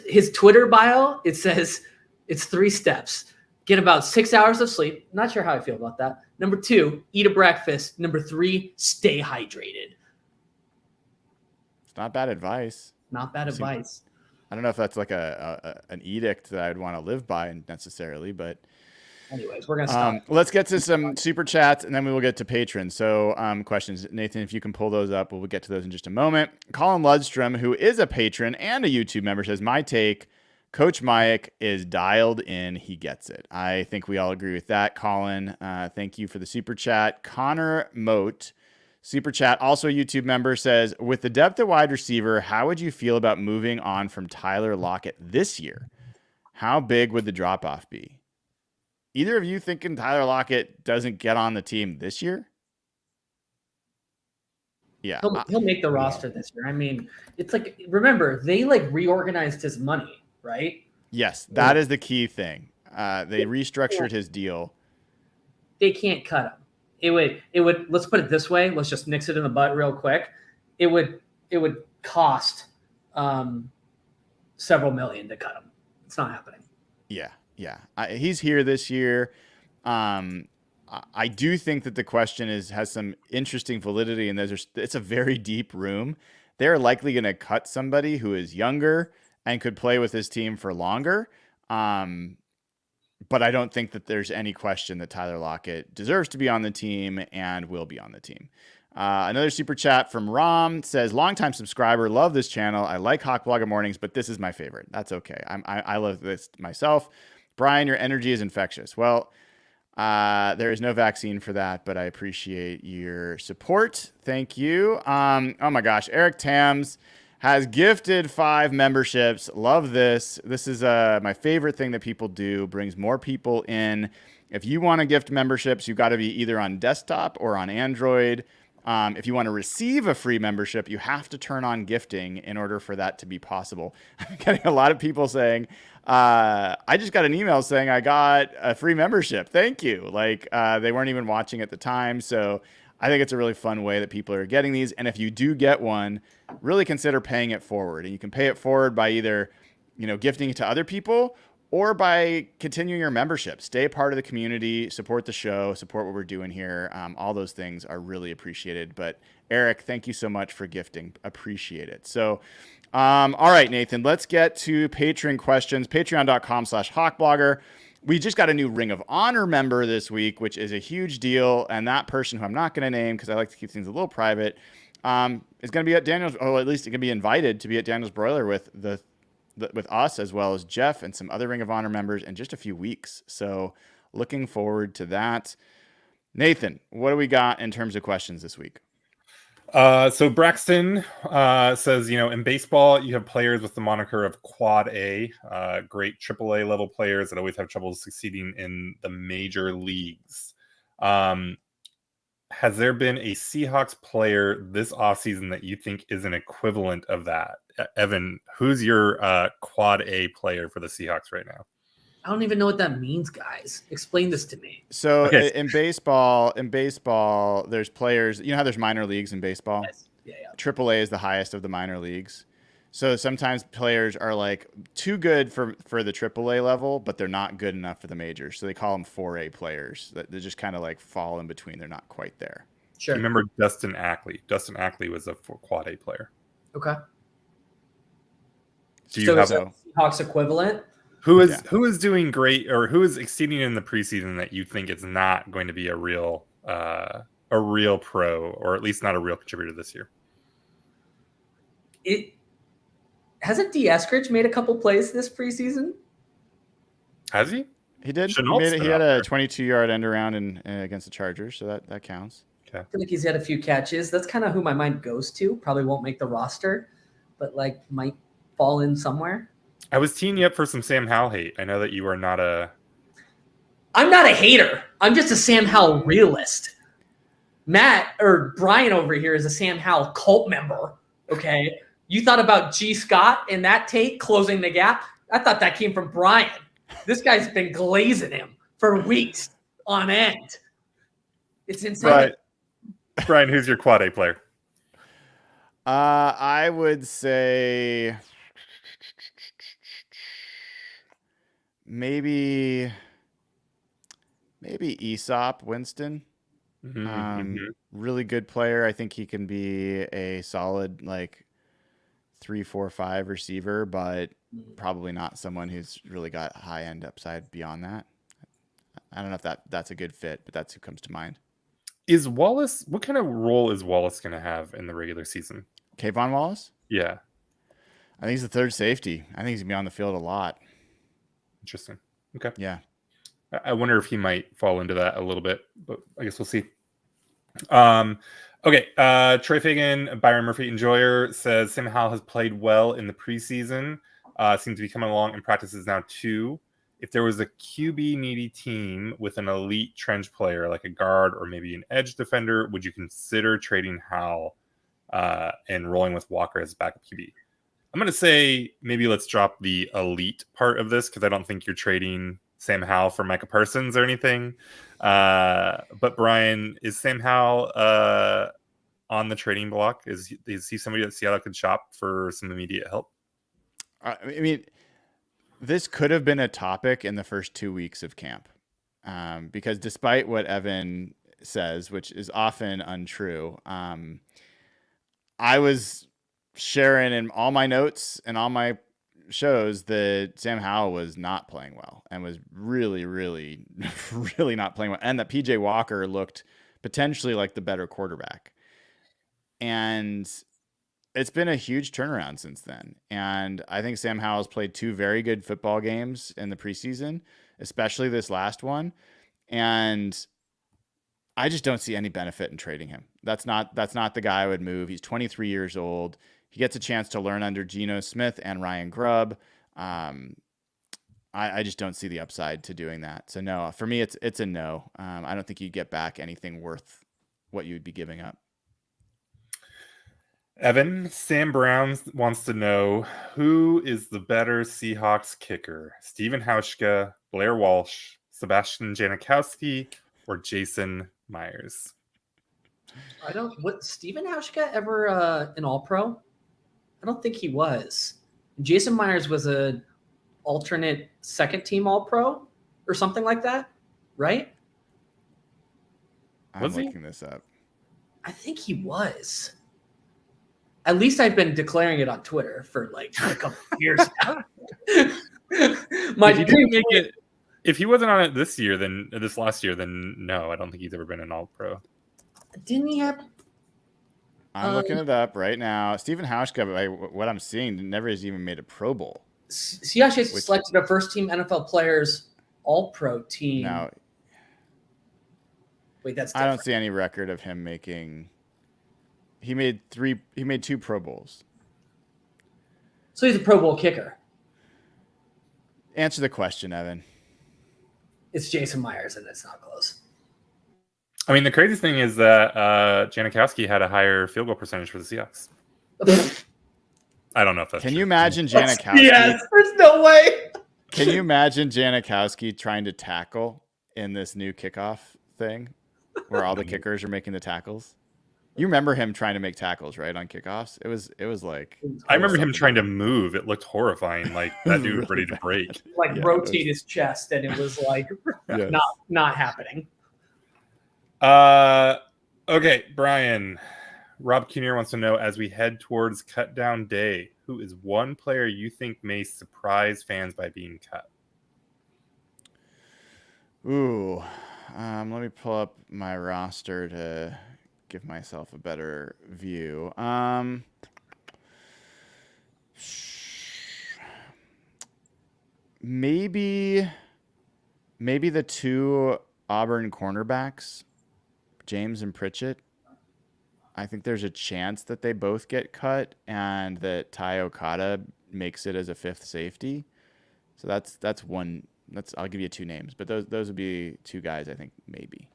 his Twitter bio, it says it's 3 steps. Get about 6 hours of sleep. Not sure how I feel about that. Number 2, eat a breakfast. Number 3, stay hydrated. It's not bad advice. Not bad advice. I don't know if that's like an edict that I'd want to live by necessarily, but anyways, we're gonna stop. Let's get to some super chats and then we will get to patrons. So questions, Nathan, if you can pull those up, we'll get to those in just a moment. Colin Ludstrom, who is a patron and a YouTube member, says, my take, Coach Mike is dialed in. He gets it. I think we all agree with that. Colin, thank you for the super chat. Connor Moat, super chat, also a YouTube member, says, with the depth at wide receiver, how would you feel about moving on from Tyler Lockett this year? How big would the drop off be? Either of you thinking Tyler Lockett doesn't get on the team this year? Yeah. He'll make the roster this year. I mean, it's like, remember, they like reorganized his money, right? Yes, that is the key thing. They restructured his deal. They can't cut him. It would, let's put it this way. Let's just nix it in the butt real quick. It would cost several million to cut him. It's not happening. Yeah. He's here this year. I do think that the question has some interesting validity, and it's a very deep room. They're likely going to cut somebody who is younger and could play with his team for longer. But I don't think that there's any question that Tyler Lockett deserves to be on the team and will be on the team. Another super chat from Rom says, longtime subscriber, love this channel. I like Hawk Blogger Mornings, but this is my favorite. That's okay. I love this myself. Brian, your energy is infectious. Well, there is no vaccine for that, but I appreciate your support. Thank you. Oh my gosh. Eric Tams has gifted 5 memberships. Love this. This is my favorite thing that people do. Brings more people in. If you want to gift memberships, you've got to be either on desktop or on Android. If you want to receive a free membership, you have to turn on gifting in order for that to be possible. I'm getting a lot of people saying, I just got an email saying I got a free membership. Thank you. Like they weren't even watching at the time. So I think it's a really fun way that people are getting these. And if you do get one, really consider paying it forward. And you can pay it forward by either, gifting it to other people or by continuing your membership. Stay a part of the community, support the show, support what we're doing here. All those things are really appreciated. But Eric, thank you so much for gifting. Appreciate it. So, all right, Nathan, let's get to Patreon questions. Patreon.com/HawkBlogger. We just got a new Ring of Honor member this week, which is a huge deal. And that person, who I'm not going to name because I like to keep things a little private, is going to be at Daniel's, or at least it can be invited to be at Daniel's Broiler with with us, as well as Jeff and some other Ring of Honor members in just a few weeks. So looking forward to that. Nathan, what do we got in terms of questions this week? So Braxton says, in baseball, you have players with the moniker of Quad A, great AAA level players that always have trouble succeeding in the major leagues. Has there been a Seahawks player this offseason that you think is an equivalent of that? Evan, who's your Quad A player for the Seahawks right now? I don't even know what that means, guys. Explain this to me. So in baseball, there's players, how there's minor leagues in baseball? Yes. Yeah. AAA is the highest of the minor leagues. So sometimes players are like too good for the AAA level, but they're not good enough for the majors. So they call them 4A players. They just kind of like fall in between. They're not quite there. Sure. Remember Dustin Ackley. Dustin Ackley was a Quad A player. Okay. Do you have a Seahawks equivalent? Who is doing great, or who is exceeding in the preseason that you think is not going to be a real pro, or at least not a real contributor this year? Hasn't D. Eskridge made a couple plays this preseason? Has he? He did. He had a 22-yard end around against the Chargers, so that counts. Okay. I feel like he's had a few catches. That's kind of who my mind goes to. Probably won't make the roster, but might fall in somewhere. I was teeing you up for some Sam Howell hate. I know that you are not a... I'm not a hater. I'm just a Sam Howell realist. Brian over here is a Sam Howell cult member, okay? You thought about G. Scott in that take, closing the gap? I thought that came from Brian. This guy's been glazing him for weeks on end. It's insane. Brian, who's your Quad A player? I would say... Maybe Aesop Winston. Really good player. I think he can be a solid 3, 4, 5 receiver, but probably not someone who's really got high end upside beyond that. I don't know if that's a good fit, but that's who comes to mind. Is Wallace, what kind of role is Wallace going to have in the regular season? Kayvon Wallace? Yeah. I think he's the third safety. I think he's going to be on the field a lot. Interesting. Okay. Yeah. I wonder if he might fall into that a little bit, but I guess we'll see. Okay. Troy Fagan, Byron Murphy Enjoyer says Sam Howell has played well in the preseason. Seems to be coming along in practices now too. If there was a QB needy team with an elite trench player like a guard or maybe an edge defender, would you consider trading Howell and rolling with Walker as backup QB? I'm going to say maybe let's drop the elite part of this because I don't think you're trading Sam Howell for Micah Parsons or anything. But Brian, is Sam Howell on the trading block? Is he somebody that Seattle could shop for some immediate help? I mean, this could have been a topic in the first 2 weeks of camp, because despite what Evan says, which is often untrue, I was sharing in all my notes and all my shows that Sam Howell was not playing well and was really, really, really not playing well, and that PJ Walker looked potentially like the better quarterback. And it's been a huge turnaround since then. And I think Sam Howell's played 2 very good football games in the preseason, especially this last one. And I just don't see any benefit in trading him. That's not the guy I would move. He's 23 years old. He gets a chance to learn under Geno Smith and Ryan Grubb. I just don't see the upside to doing that. So no, for me, it's a no. I don't think you'd get back anything worth what you would be giving up. Evan, Sam Brown wants to know who is the better Seahawks kicker, Steven Hauschka, Blair Walsh, Sebastian Janikowski, or Jason Myers? Was Steven Hauschka ever an All-Pro? I don't think he was. Jason Myers was a alternate second team All-Pro or something like that, right? I'm looking this up. I think he was. At least I've been declaring it on Twitter for like a couple of years now. If he wasn't on it this last year, then no, I don't think he's ever been an All-Pro. Didn't he have? I'm looking it up right now. Steven Hauschka, by what I'm seeing, never has even made a Pro Bowl. Seahawks has selected a first-team NFL players All-Pro team. No. Wait, that's different. different. I don't see any record of him making. He made 2 Pro Bowls. So he's a Pro Bowl kicker. Answer the question, Evan. It's Jason Myers, and it's not close. I mean, the crazy thing is that Janikowski had a higher field goal percentage for the Seahawks. I don't know if that's Can true. you imagine Janikowski? Yes, there's no way. Can you imagine Janikowski trying to tackle in this new kickoff thing where all the kickers are making the tackles? You remember him trying to make tackles, right, on kickoffs? It was like... I remember him trying to move. It looked horrifying. Like, that dude was ready to break. Like, rotate his chest, and it was like not happening. Okay, Brian. Rob Kinnear wants to know, as we head towards cut down day, who is one player you think may surprise fans by being cut? Ooh. Let me pull up my roster to give myself a better view. Maybe the 2 Auburn cornerbacks, James and Pritchett. I think there's a chance that they both get cut and that Ty Okada makes it as a 5th safety. So that's one. I'll give you 2 names, but those would be 2 guys I think maybe.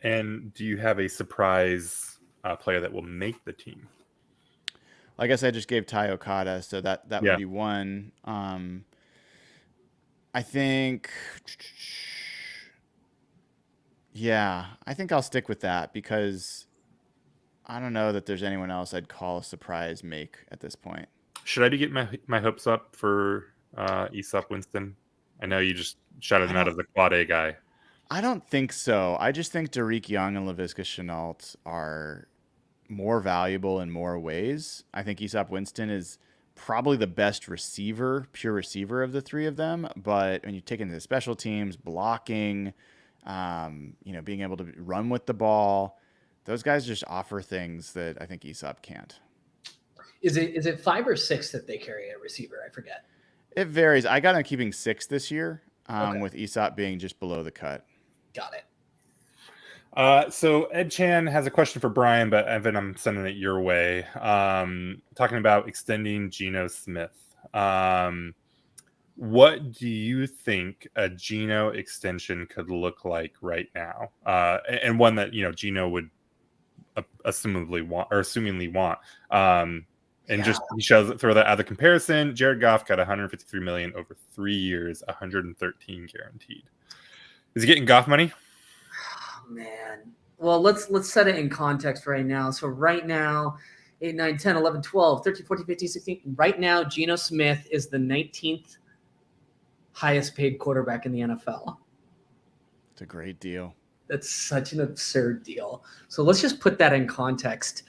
And do you have a surprise player that will make the team? I guess I just gave Ty Okada, so that would be one. I think, I think I'll stick with that because I don't know that there's anyone else I'd call a surprise make at this point. Should I be getting my hopes up for Aesop Winston? I know you just shouted him out as the quad A guy. I don't think so. I just think Derek Young and Laviska Shenault are more valuable in more ways. I think Aesop Winston is probably the best pure receiver of the three of them. But when you take into the special teams, blocking, being able to run with the ball, those guys just offer things that I think Aesop can't. Is it 5 or 6 that they carry a receiver? I forget. It varies. I got him keeping 6 this year, Okay. with Aesop being just below the cut. Got it. So Ed Chan has a question for Brian, but Evan, I'm sending it your way. Talking about extending Geno Smith. What do you think a Geno extension could look like right now? And one that, Geno would assumingly want. And just throw that out of comparison. Jared Goff got $153 million over 3 years, $113 guaranteed. Is he getting Goff money? Oh, man. Well, let's set it in context right now. So right now, 8, 9, 10, 11, 12, 13, 14, 15, 16. Right now, Geno Smith is the 19th highest paid quarterback in the NFL. It's a great deal. That's such an absurd deal. So let's just put that in context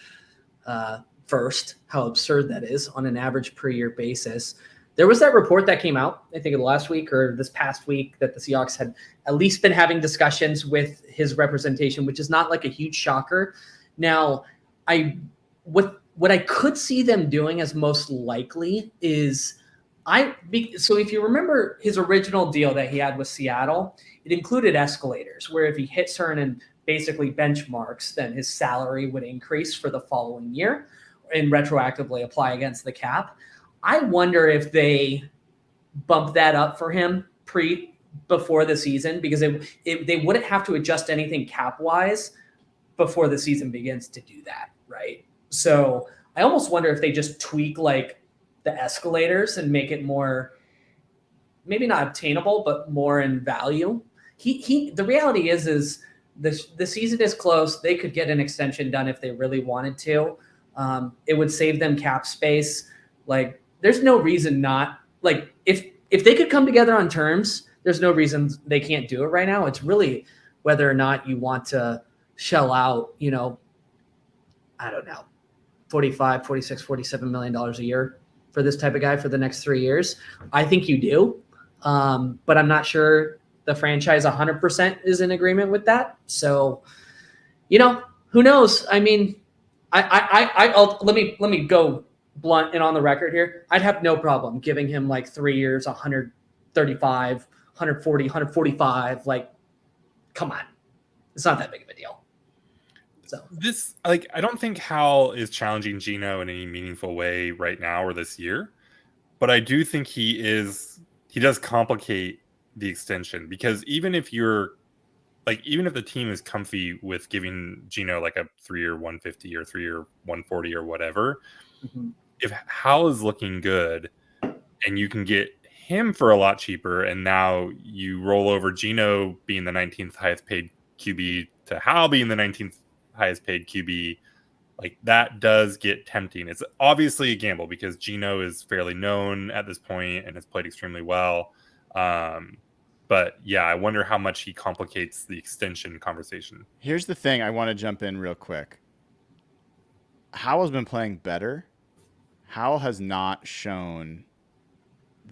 first, how absurd that is on an average per year basis. There was that report that came out, I think last week or this past week, that the Seahawks had at least been having discussions with his representation, which is not like a huge shocker. Now, what I could see them doing as most likely is so if you remember his original deal that he had with Seattle, it included escalators where if he hit certain basically benchmarks, then his salary would increase for the following year and retroactively apply against the cap. I wonder if they bump that up for him before the season, because they wouldn't have to adjust anything cap wise before the season begins to do that, right? So I almost wonder if they just tweak like the escalators and make it more, maybe not obtainable, but more in value. The reality is the season is close. They could get an extension done if they really wanted to. It would save them cap space. Like, there's no reason not, like, if they could come together on terms, there's no reason they can't do it right now. It's really whether or not you want to shell out, I don't know, $45, $46, $47 million a year for this type of guy for the next 3 years. I think you do. But I'm not sure the franchise 100% is in agreement with that. So, who knows? I mean, let me go blunt and on the record here. I'd have no problem giving him like 3 years, 135, 140, 145. Like, come on. It's not that big of a deal. So this, I don't think Howell is challenging Geno in any meaningful way right now or this year, but I do think he does complicate the extension, because even if the team is comfy with giving Geno like a 3-year 150 or 3-year 140 or whatever, if Howell is looking good and you can get him for a lot cheaper, and now you roll over Geno being the 19th highest paid QB to Howell being the 19th highest paid QB, like, that does get tempting. It's obviously a gamble because Geno is fairly known at this point and has played extremely well. But yeah, I wonder how much he complicates the extension conversation. Here's the thing. I want to jump in real quick. Howell's been playing better. Howell has not shown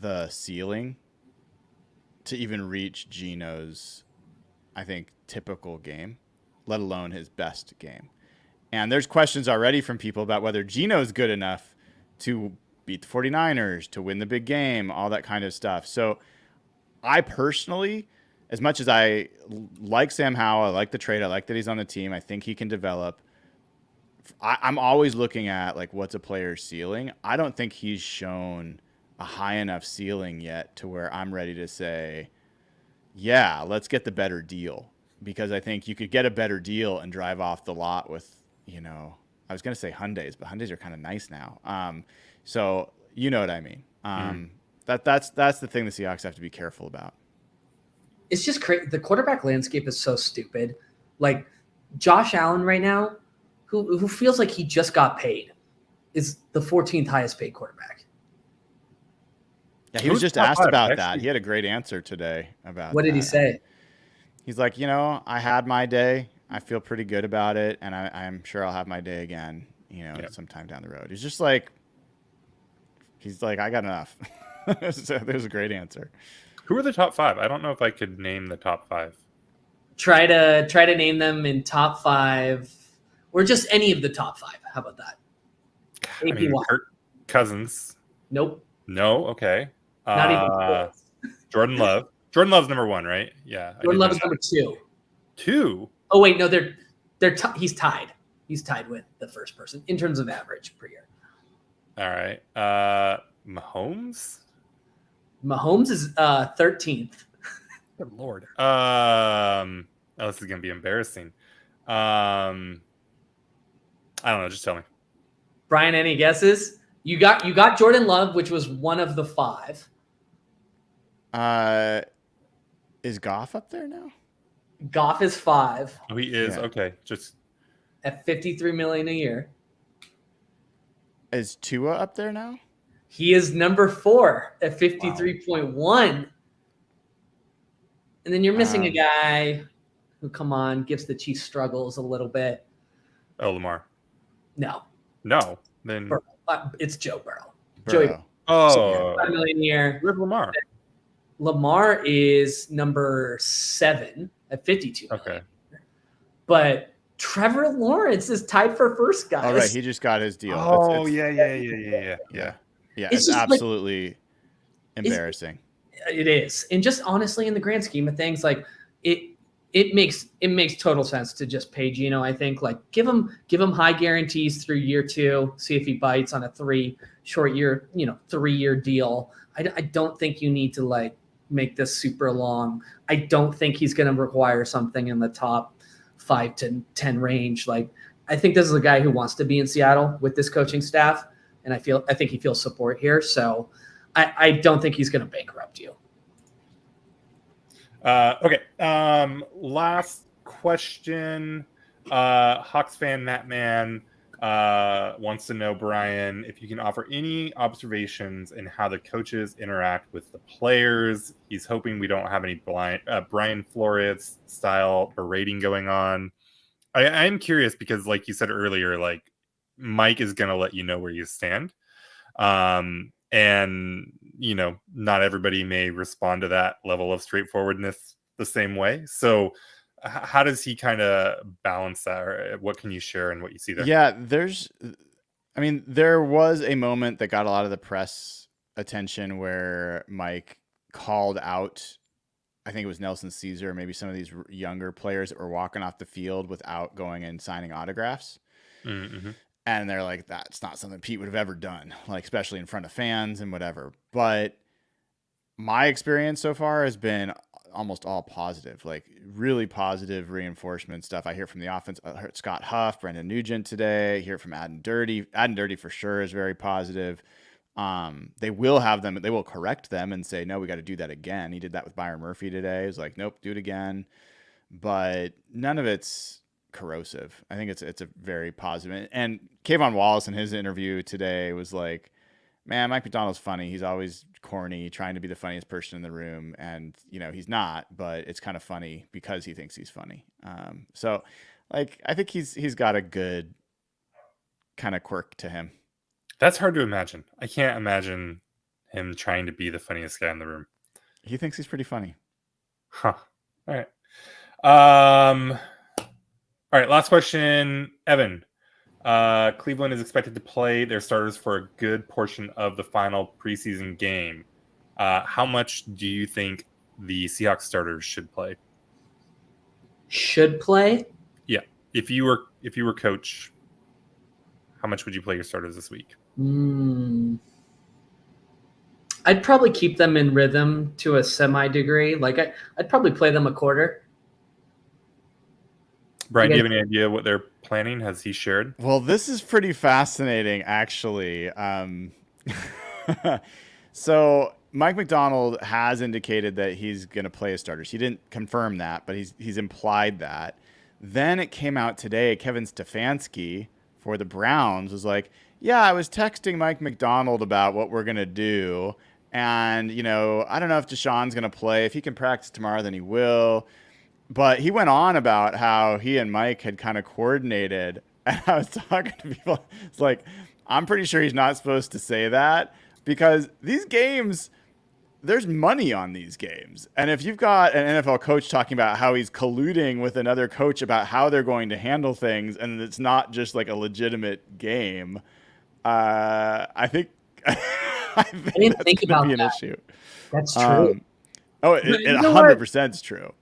the ceiling to even reach Geno's, I think, typical game, let alone his best game. And there's questions already from people about whether Geno's good enough to beat the 49ers, to win the big game, all that kind of stuff. So I personally, as much as I like Sam Howell, I like the trade, I like that he's on the team, I think he can develop. I'm always looking at, like, what's a player's ceiling. I don't think he's shown a high enough ceiling yet to where I'm ready to say, yeah, let's get the better deal. Because I think you could get a better deal and drive off the lot with, I was going to say Hyundais, but Hyundais are kind of nice now. So you know what I mean. That's the thing the Seahawks have to be careful about. It's just crazy. The quarterback landscape is so stupid. Like, Josh Allen right now, who feels like he just got paid, is the 14th highest paid quarterback. Yeah, he was just asked about that. He had a great answer today about what did he say? He's like, I had my day. I feel pretty good about it, and I'm sure I'll have my day again, sometime down the road. He's just like, He's like, I got enough. So there's a great answer. Who are the top 5? I don't know if I could name the top 5. Try to name them in top 5, or just any of the top 5. How about that? I mean, Kirk Cousins. Nope. No. Okay. Not even close. Jordan Love. Jordan Love's number 1, right? Yeah. Jordan Love is number 2. 2. Oh wait, no, he's tied. He's tied with the first person in terms of average per year. All right. Mahomes. Mahomes is 13th. Good Lord. Oh, this is gonna be embarrassing. I don't know. Just tell me. Brian, any guesses? You got Jordan Love, which was one of the 5. Is Goff up there now? Goff is 5. Oh, he is. Yeah. Okay. Just at $53 million a year. Is Tua up there now? He is number 4 at 53.1. Wow. And then you're missing a guy who, come on, gives the Chiefs struggles a little bit. Oh, Lamar. No. Then it's Joe Burrow. Burrow. Joey. Oh, $5 million a year. where's Lamar? Lamar is number 7 at 52 million. Okay. But Trevor Lawrence is tied for first, guys. All right, he just got his deal. Oh, Yeah. It's absolutely embarrassing. It is. And just honestly, in the grand scheme of things, like it makes total sense to just pay Geno. I think, like, give him high guarantees through year 2, see if he bites on a 3-year deal. I don't think you need to like make this super long. I don't think he's going to require something in the top 5 to 10 range. Like, I think this is a guy who wants to be in Seattle with this coaching staff, and I think he feels support here. So I don't think he's going to bankrupt you. Okay. Last question. Hawks fan Matt Mann wants to know, Brian, if you can offer any observations in how the coaches interact with the players. He's hoping we don't have any Brian Flores style berating going on. I am curious because, like you said earlier, like Mike is going to let you know where you stand. And, not everybody may respond to that level of straightforwardness the same way. So how does he kind of balance that? Or what can you share and what you see there? Yeah, there was a moment that got a lot of the press attention where Mike called out, I think it was Nelson Caesar, maybe some of these younger players that were walking off the field without going and signing autographs. Mm-hmm. And they're like, that's not something Pete would have ever done, like, especially in front of fans and whatever. But my experience so far has been almost all positive, like really positive reinforcement stuff. I hear from the offense. I heard Scott Huff, Brendan Nugent today. I hear from Adam Dirty. Adam Dirty for sure is very positive. They will have them. They will correct them and say, no, we got to do that again. He did that with Byron Murphy today. He's like, nope, do it again. But none of it's corrosive. I think it's a very positive. And Kayvon Wallace in his interview today was like, man, Mike Macdonald's funny. He's always corny, trying to be the funniest person in the room. And, he's not, but it's kind of funny because he thinks he's funny. So, like, I think he's got a good kind of quirk to him. That's hard to imagine. I can't imagine him trying to be the funniest guy in the room. He thinks he's pretty funny. Huh. All right. All right. Last question, Evan. Cleveland is expected to play their starters for a good portion of the final preseason game. How much do you think the Seahawks starters should play? Should play? Yeah. If you were coach, how much would you play your starters this week? I'd probably keep them in rhythm to a semi-degree. Like I'd probably play them a quarter. Brian, do you have any idea what they're planning? Has he shared? Well, this is pretty fascinating, actually. So Mike Macdonald has indicated that he's going to play his starters. He didn't confirm that, but he's implied that. Then it came out today, Kevin Stefanski for the Browns was like, yeah, I was texting Mike Macdonald about what we're going to do. And, I don't know if Deshaun's going to play. If he can practice tomorrow, then he will. But he went on about how he and Mike had kind of coordinated. And I was talking to people. It's like, I'm pretty sure he's not supposed to say that because these games, there's money on these games. And if you've got an NFL coach talking about how he's colluding with another coach about how they're going to handle things, and it's not just like a legitimate game, I think I think didn't think gonna about be an that. issue. That's true. It You know what? 100% is true.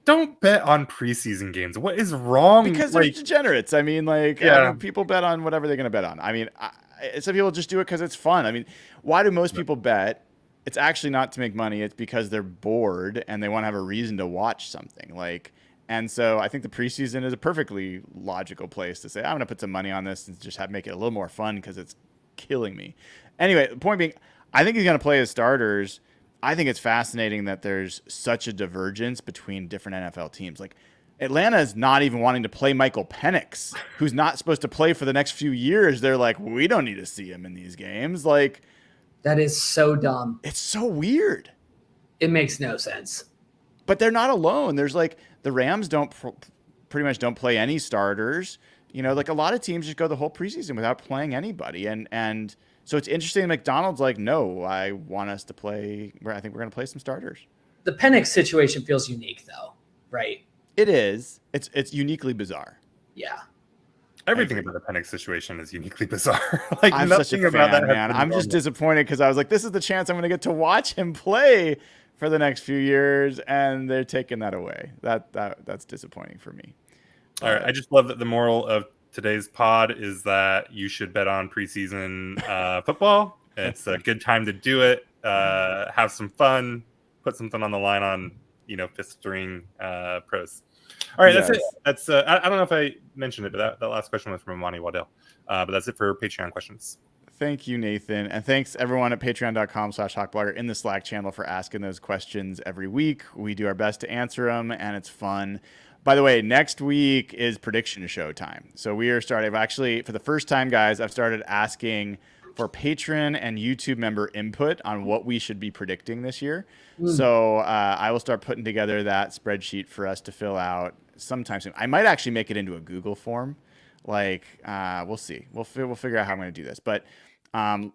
Don't bet on preseason games. What is wrong? Because they're degenerates. I mean, Yeah. people bet on whatever they're going to bet on. I mean, some people just do it because it's fun. I mean, why do most people bet? It's actually not to make money. It's because they're bored and they want to have a reason to watch something. And so I think the preseason is a perfectly logical place to say, I'm going to put some money on this and just make it a little more fun because it's killing me. Anyway, the point being, I think he's going to play his starters. I think it's fascinating that there's such a divergence between different NFL teams. Like Atlanta is not even wanting to play Michael Penix, who's not supposed to play for the next few years. They're like, we don't need to see him in these games. Like, That is so dumb. it's so weird. It makes no sense. But they're not alone. There's like the Rams pretty much don't play any starters. You know, like a lot of teams just go the whole preseason without playing anybody. And so it's interesting. McDonald's like, no, I want us to play. I think we're going to play some starters. The Penix situation feels unique, though, right? It is. It's uniquely bizarre. Yeah. Everything about the Penix situation is uniquely bizarre. Like I'm nothing such a about fan, that. man. I'm just disappointed because I was like, this is the chance I'm going to get to watch him play for the next few years, and they're taking that away. That's disappointing for me. All right. I just love that the moral of today's pod is that you should bet on preseason football. It's a good time to do it. Have some fun. Put something on the line on, fifth string pros. All right, Yes. that's it. That's I don't know if I mentioned it, but that last question was from Amani Waddell. But that's it for Patreon questions. Thank you, Nathan. And thanks everyone at patreon.com/hawkblogger in the Slack channel for asking those questions every week. We do our best to answer them, and it's fun. By the way, next week is prediction show time. So we are starting, actually, for the first time, guys, I've started asking for patron and YouTube member input on what we should be predicting this year. So I will start putting together that spreadsheet for us to fill out sometime soon. I might actually make it into a Google form. We'll see. We'll figure out how I'm going to do this. But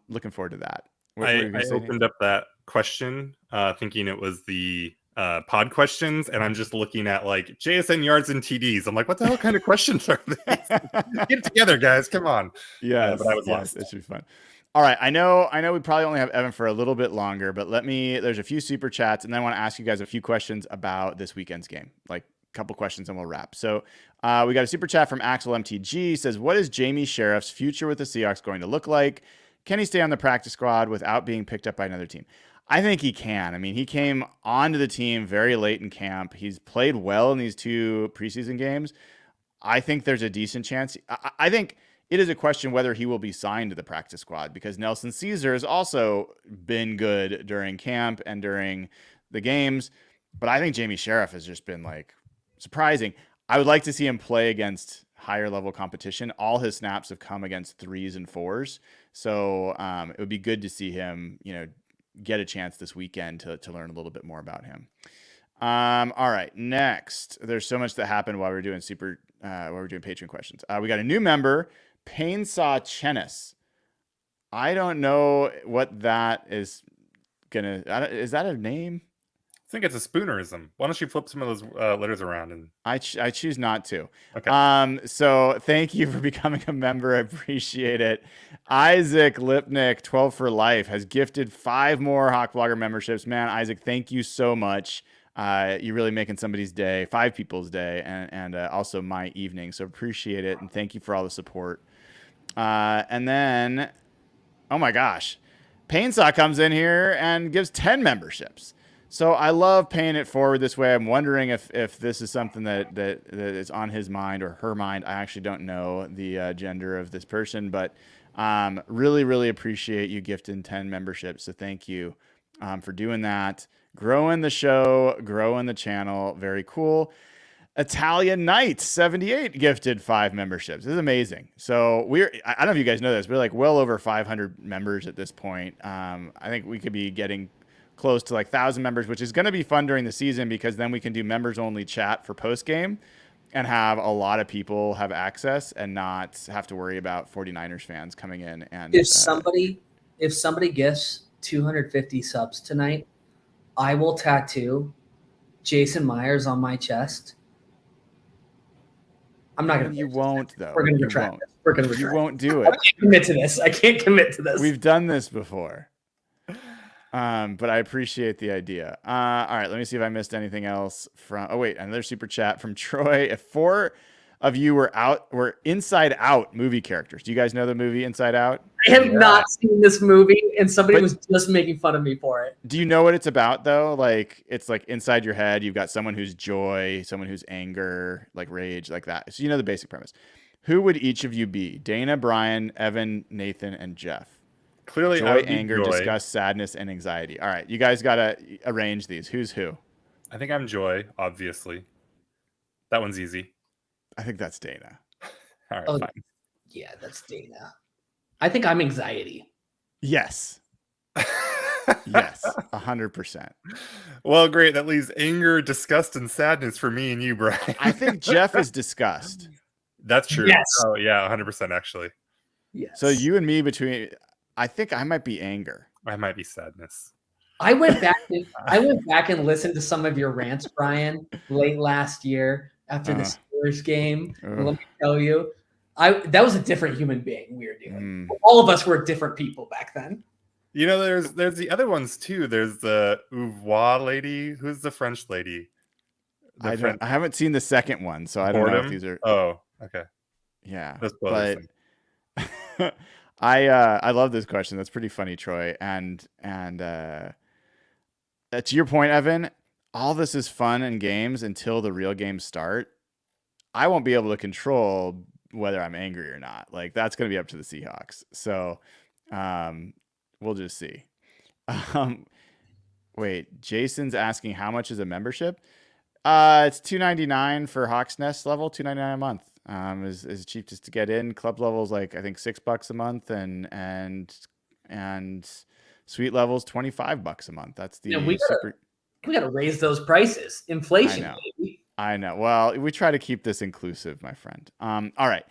looking forward to that. I opened up that question thinking it was the pod questions, and I'm just looking at like JSN yards and TDs. I'm like, what the hell kind of questions are these? Get it together, guys. Come on. Yes, but I was lost. It should be fun. All right. I know we probably only have Evan for a little bit longer, but there's a few super chats, and then I want to ask you guys a few questions about this weekend's game. Like a couple questions and we'll wrap. So we got a super chat from Axel MTG. Says, what is Jamie Sheriff's future with the Seahawks going to look like? Can he stay on the practice squad without being picked up by another team? I think he can. I mean, he came onto the team very late in camp. He's played well in these 2 preseason games. I think there's a decent chance. I think it is a question whether he will be signed to the practice squad, because Nelson Caesar has also been good during camp and during the games. But I think Jamie Sheriff has just been like surprising. I would like to see him play against higher level competition. All his snaps have come against 3s and 4s. So it would be good to see him, get a chance this weekend to learn a little bit more about him. All right, next, there's so much that happened while we were doing Patreon questions. We got a new member, Painsaw Chenis. I don't know what that is is that a name? I think it's a spoonerism. Why don't you flip some of those letters around? And I choose not to. Okay. So thank you for becoming a member. I appreciate it. Isaac Lipnick, 12 for life, has gifted 5 more Hawk Blogger memberships. Man, Isaac, thank you so much. You're really making somebody's day, 5 people's day, and also my evening. So appreciate it, and thank you for all the support. And then, oh my gosh, Painsaw comes in here and gives 10 memberships. So I love paying it forward this way. I'm wondering if this is something that is on his mind or her mind. I actually don't know the gender of this person, but really, really appreciate you gifting 10 memberships. So thank you for doing that. Growing the show, growing the channel. Very cool. Italian Knight 78 gifted 5 memberships. This is amazing. So I don't know if you guys know this, we're like well over 500 members at this point. I think we could be getting close to like 1,000 members, which is going to be fun during the season, because then we can do members only chat for post game and have a lot of people have access and not have to worry about 49ers fans coming in. And If somebody if somebody gets 250 subs tonight, I will tattoo Jason Myers on my chest. I'm not going to. You won't, though. We're going to You retract won't. this. We're going to retract. You won't do I it. can't commit to this. I can't commit to this. We've done this before. But I appreciate the idea. All right, let me see if I missed anything else from. Oh wait, another super chat from Troy. If 4 of you were Inside Out movie characters, do you guys know the movie Inside Out? I have not seen this movie, and somebody was just making fun of me for it. Do you know what it's about though? Like it's like inside your head, you've got someone who's joy, someone who's anger, like rage, like that. So you know the basic premise. Who would each of you be? Dana, Brian, Evan, Nathan, and Jeff. Clearly, joy, anger, disgust, sadness, and anxiety. All right, you guys got to arrange these. Who's who? I think I'm Joy, obviously. That one's easy. I think that's Dana. All right, fine. Yeah, that's Dana. I think I'm anxiety. Yes. Yes, 100%. Well, great. That leaves anger, disgust, and sadness for me and you, Brian. I think Jeff is disgust. That's true. Yes. Oh, yeah, 100% actually. Yes. So you and me between, I think I might be anger. I might be sadness. I went back and listened to some of your rants, Brian, late last year after the Steelers game. Let me tell you, that was a different human being we were doing. All of us were different people back then. You know, there's the other ones too. There's the Ouvroir lady. Who's the French lady? I haven't seen the second one, so I don't know if these are. Oh, okay. Yeah, but I love this question. That's pretty funny, Troy. And to your point, Evan, all this is fun and games until the real games start. I won't be able to control whether I'm angry or not. Like that's going to be up to the Seahawks. So we'll just see. Wait, Jason's asking how much is a membership? It's $2.99 for Hawks Nest level, $2.99 a month. Is cheap just to get in. Club level is like I think $6 a month, and suite levels $25 a month. That's the we gotta raise those prices. Inflation, baby. I know. Well, we try to keep this inclusive, my friend. All right.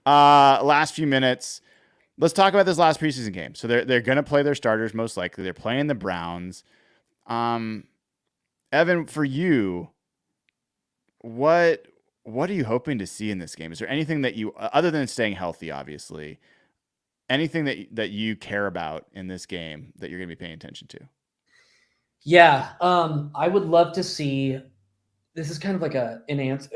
Last few minutes. Let's talk about this last preseason game. So they're gonna play their starters most likely. They're playing the Browns. Evan, for you, what are you hoping to see in this game? Is there anything that you, other than staying healthy, obviously, anything that you care about in this game that you're going to be paying attention to? Yeah, I would love to see. This is kind of like a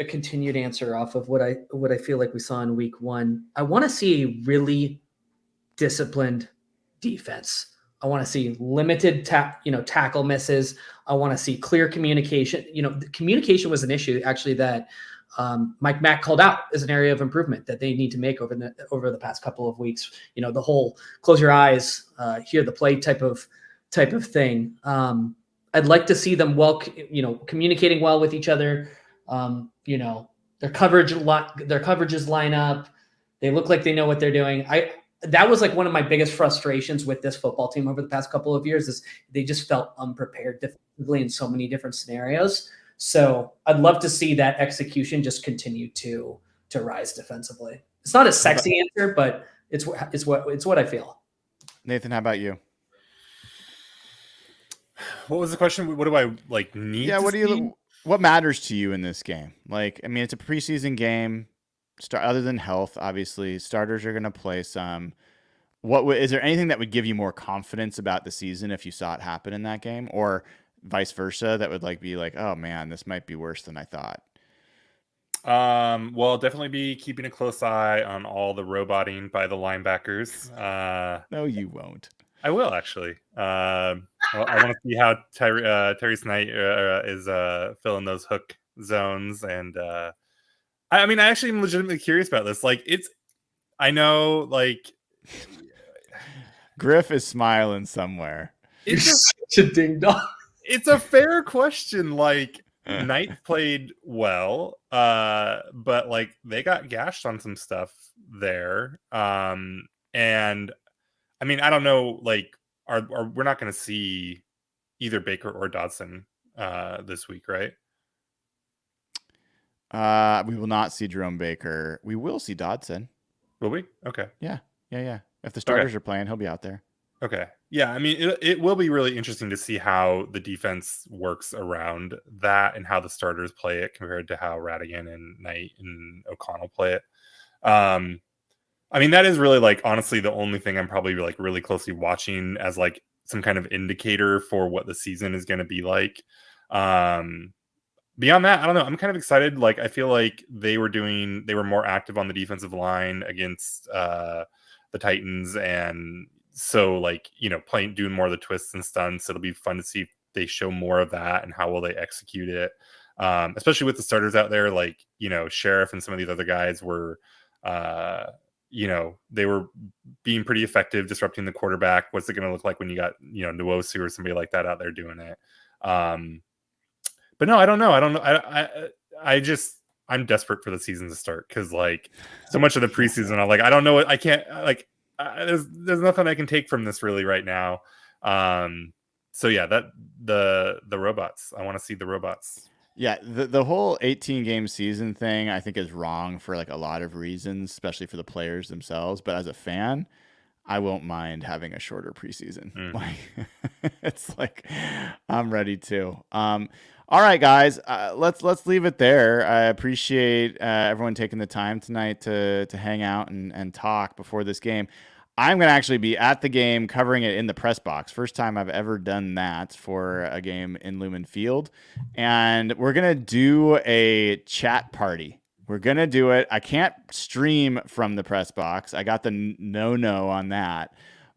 continued answer off of what I feel like we saw in week 1. I want to see a really disciplined defense. I want to see limited tackle misses. I want to see clear communication. The communication was an issue actually that Mike Mac called out as an area of improvement that they need to make over the past couple of weeks. The whole close your eyes, hear the play type of thing. I'd like to see them communicating well with each other. Their coverages line up. They look like they know what they're doing. That was like one of my biggest frustrations with this football team over the past couple of years is they just felt unprepared defensively in so many different scenarios. So I'd love to see that execution just continue to rise defensively. It's not a sexy answer, but it's what I feel. Nathan, how about you? What was the question? What do I need? Yeah, to what matters to you in this game? Like, I mean, it's a preseason game. Other than health, obviously, starters are going to play some. Is there anything that would give you more confidence about the season if you saw it happen in that game, or vice versa, that would be like, oh man, this might be worse than I thought? Well, definitely be keeping a close eye on all the roboting by the linebackers. No, you won't. I will actually. I want to see how Terry Knight is filling those hook zones, and I mean, I actually am legitimately curious about this. I know, Griff is smiling somewhere. It's such a ding dong. It's a fair question. Knight played well, but they got gashed on some stuff there. And I mean, I don't know. We're not going to see either Baker or Dodson this week, right? We will not see Jerome Baker. We will see Dodson. Will we? Okay. Yeah. If the starters are playing, he'll be out there. Okay. Yeah, I mean, it will be really interesting to see how the defense works around that and how the starters play it compared to how Radigan and Knight and O'Connell play it. I mean, that is really like honestly the only thing I'm probably like really closely watching as like some kind of indicator for what the season is going to be like. Beyond that, I don't know. I'm kind of excited. Like, I feel like they were more active on the defensive line against the Titans, and so like doing more of the twists and stunts. It'll be fun to see if they show more of that and how will they execute it. Especially with the starters out there, like Sheriff and some of these other guys were. They were being pretty effective disrupting the quarterback. What's it going to look like when you got, Nwosu or somebody like that out there doing it? But no, I don't know. I'm desperate for the season to start because like so much of the preseason, I'm like, I don't know what I can't like. There's nothing I can take from this really right now. So yeah, that the robots. I want to see the robots. Yeah, the whole 18-game season thing I think is wrong for like a lot of reasons, especially for the players themselves. But as a fan, I won't mind having a shorter preseason. Like it's like I'm ready to. All right, guys, let's leave it there. I appreciate everyone taking the time tonight to hang out and talk before this game. I'm going to actually be at the game covering it in the press box. First time I've ever done that for a game in Lumen Field. And we're going to do a chat party. We're going to do it. I can't stream from the press box. I got the no on that.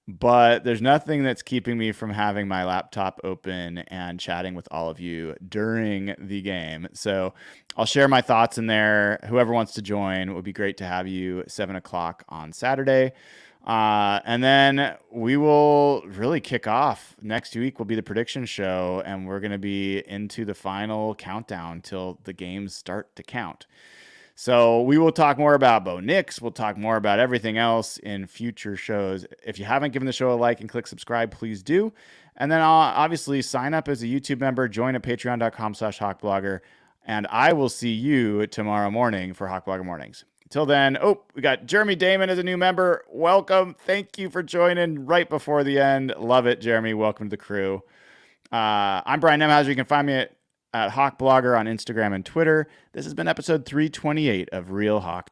But there's nothing that's keeping me from having my laptop open and chatting with all of you during the game. So I'll share my thoughts in there. Whoever wants to join, it would be great to have you 7 o'clock on Saturday. And then we will really kick off. Next week will be the prediction show, and we're going to be into the final countdown till the games start to count. So we will talk more about Bo Nix. We'll talk more about everything else in future shows. If you haven't given the show a like and click subscribe, please do. And then obviously sign up as a YouTube member, join at patreon.com/hawkblogger, and I will see you tomorrow morning for Hawk Blogger Mornings. Till then, we got Jeremy Damon as a new member. Welcome. Thank you for joining right before the end. Love it, Jeremy. Welcome to the crew. I'm Brian Nemhauser. You can find me at Hawk Blogger on Instagram and Twitter. This has been episode 328 of Real Hawk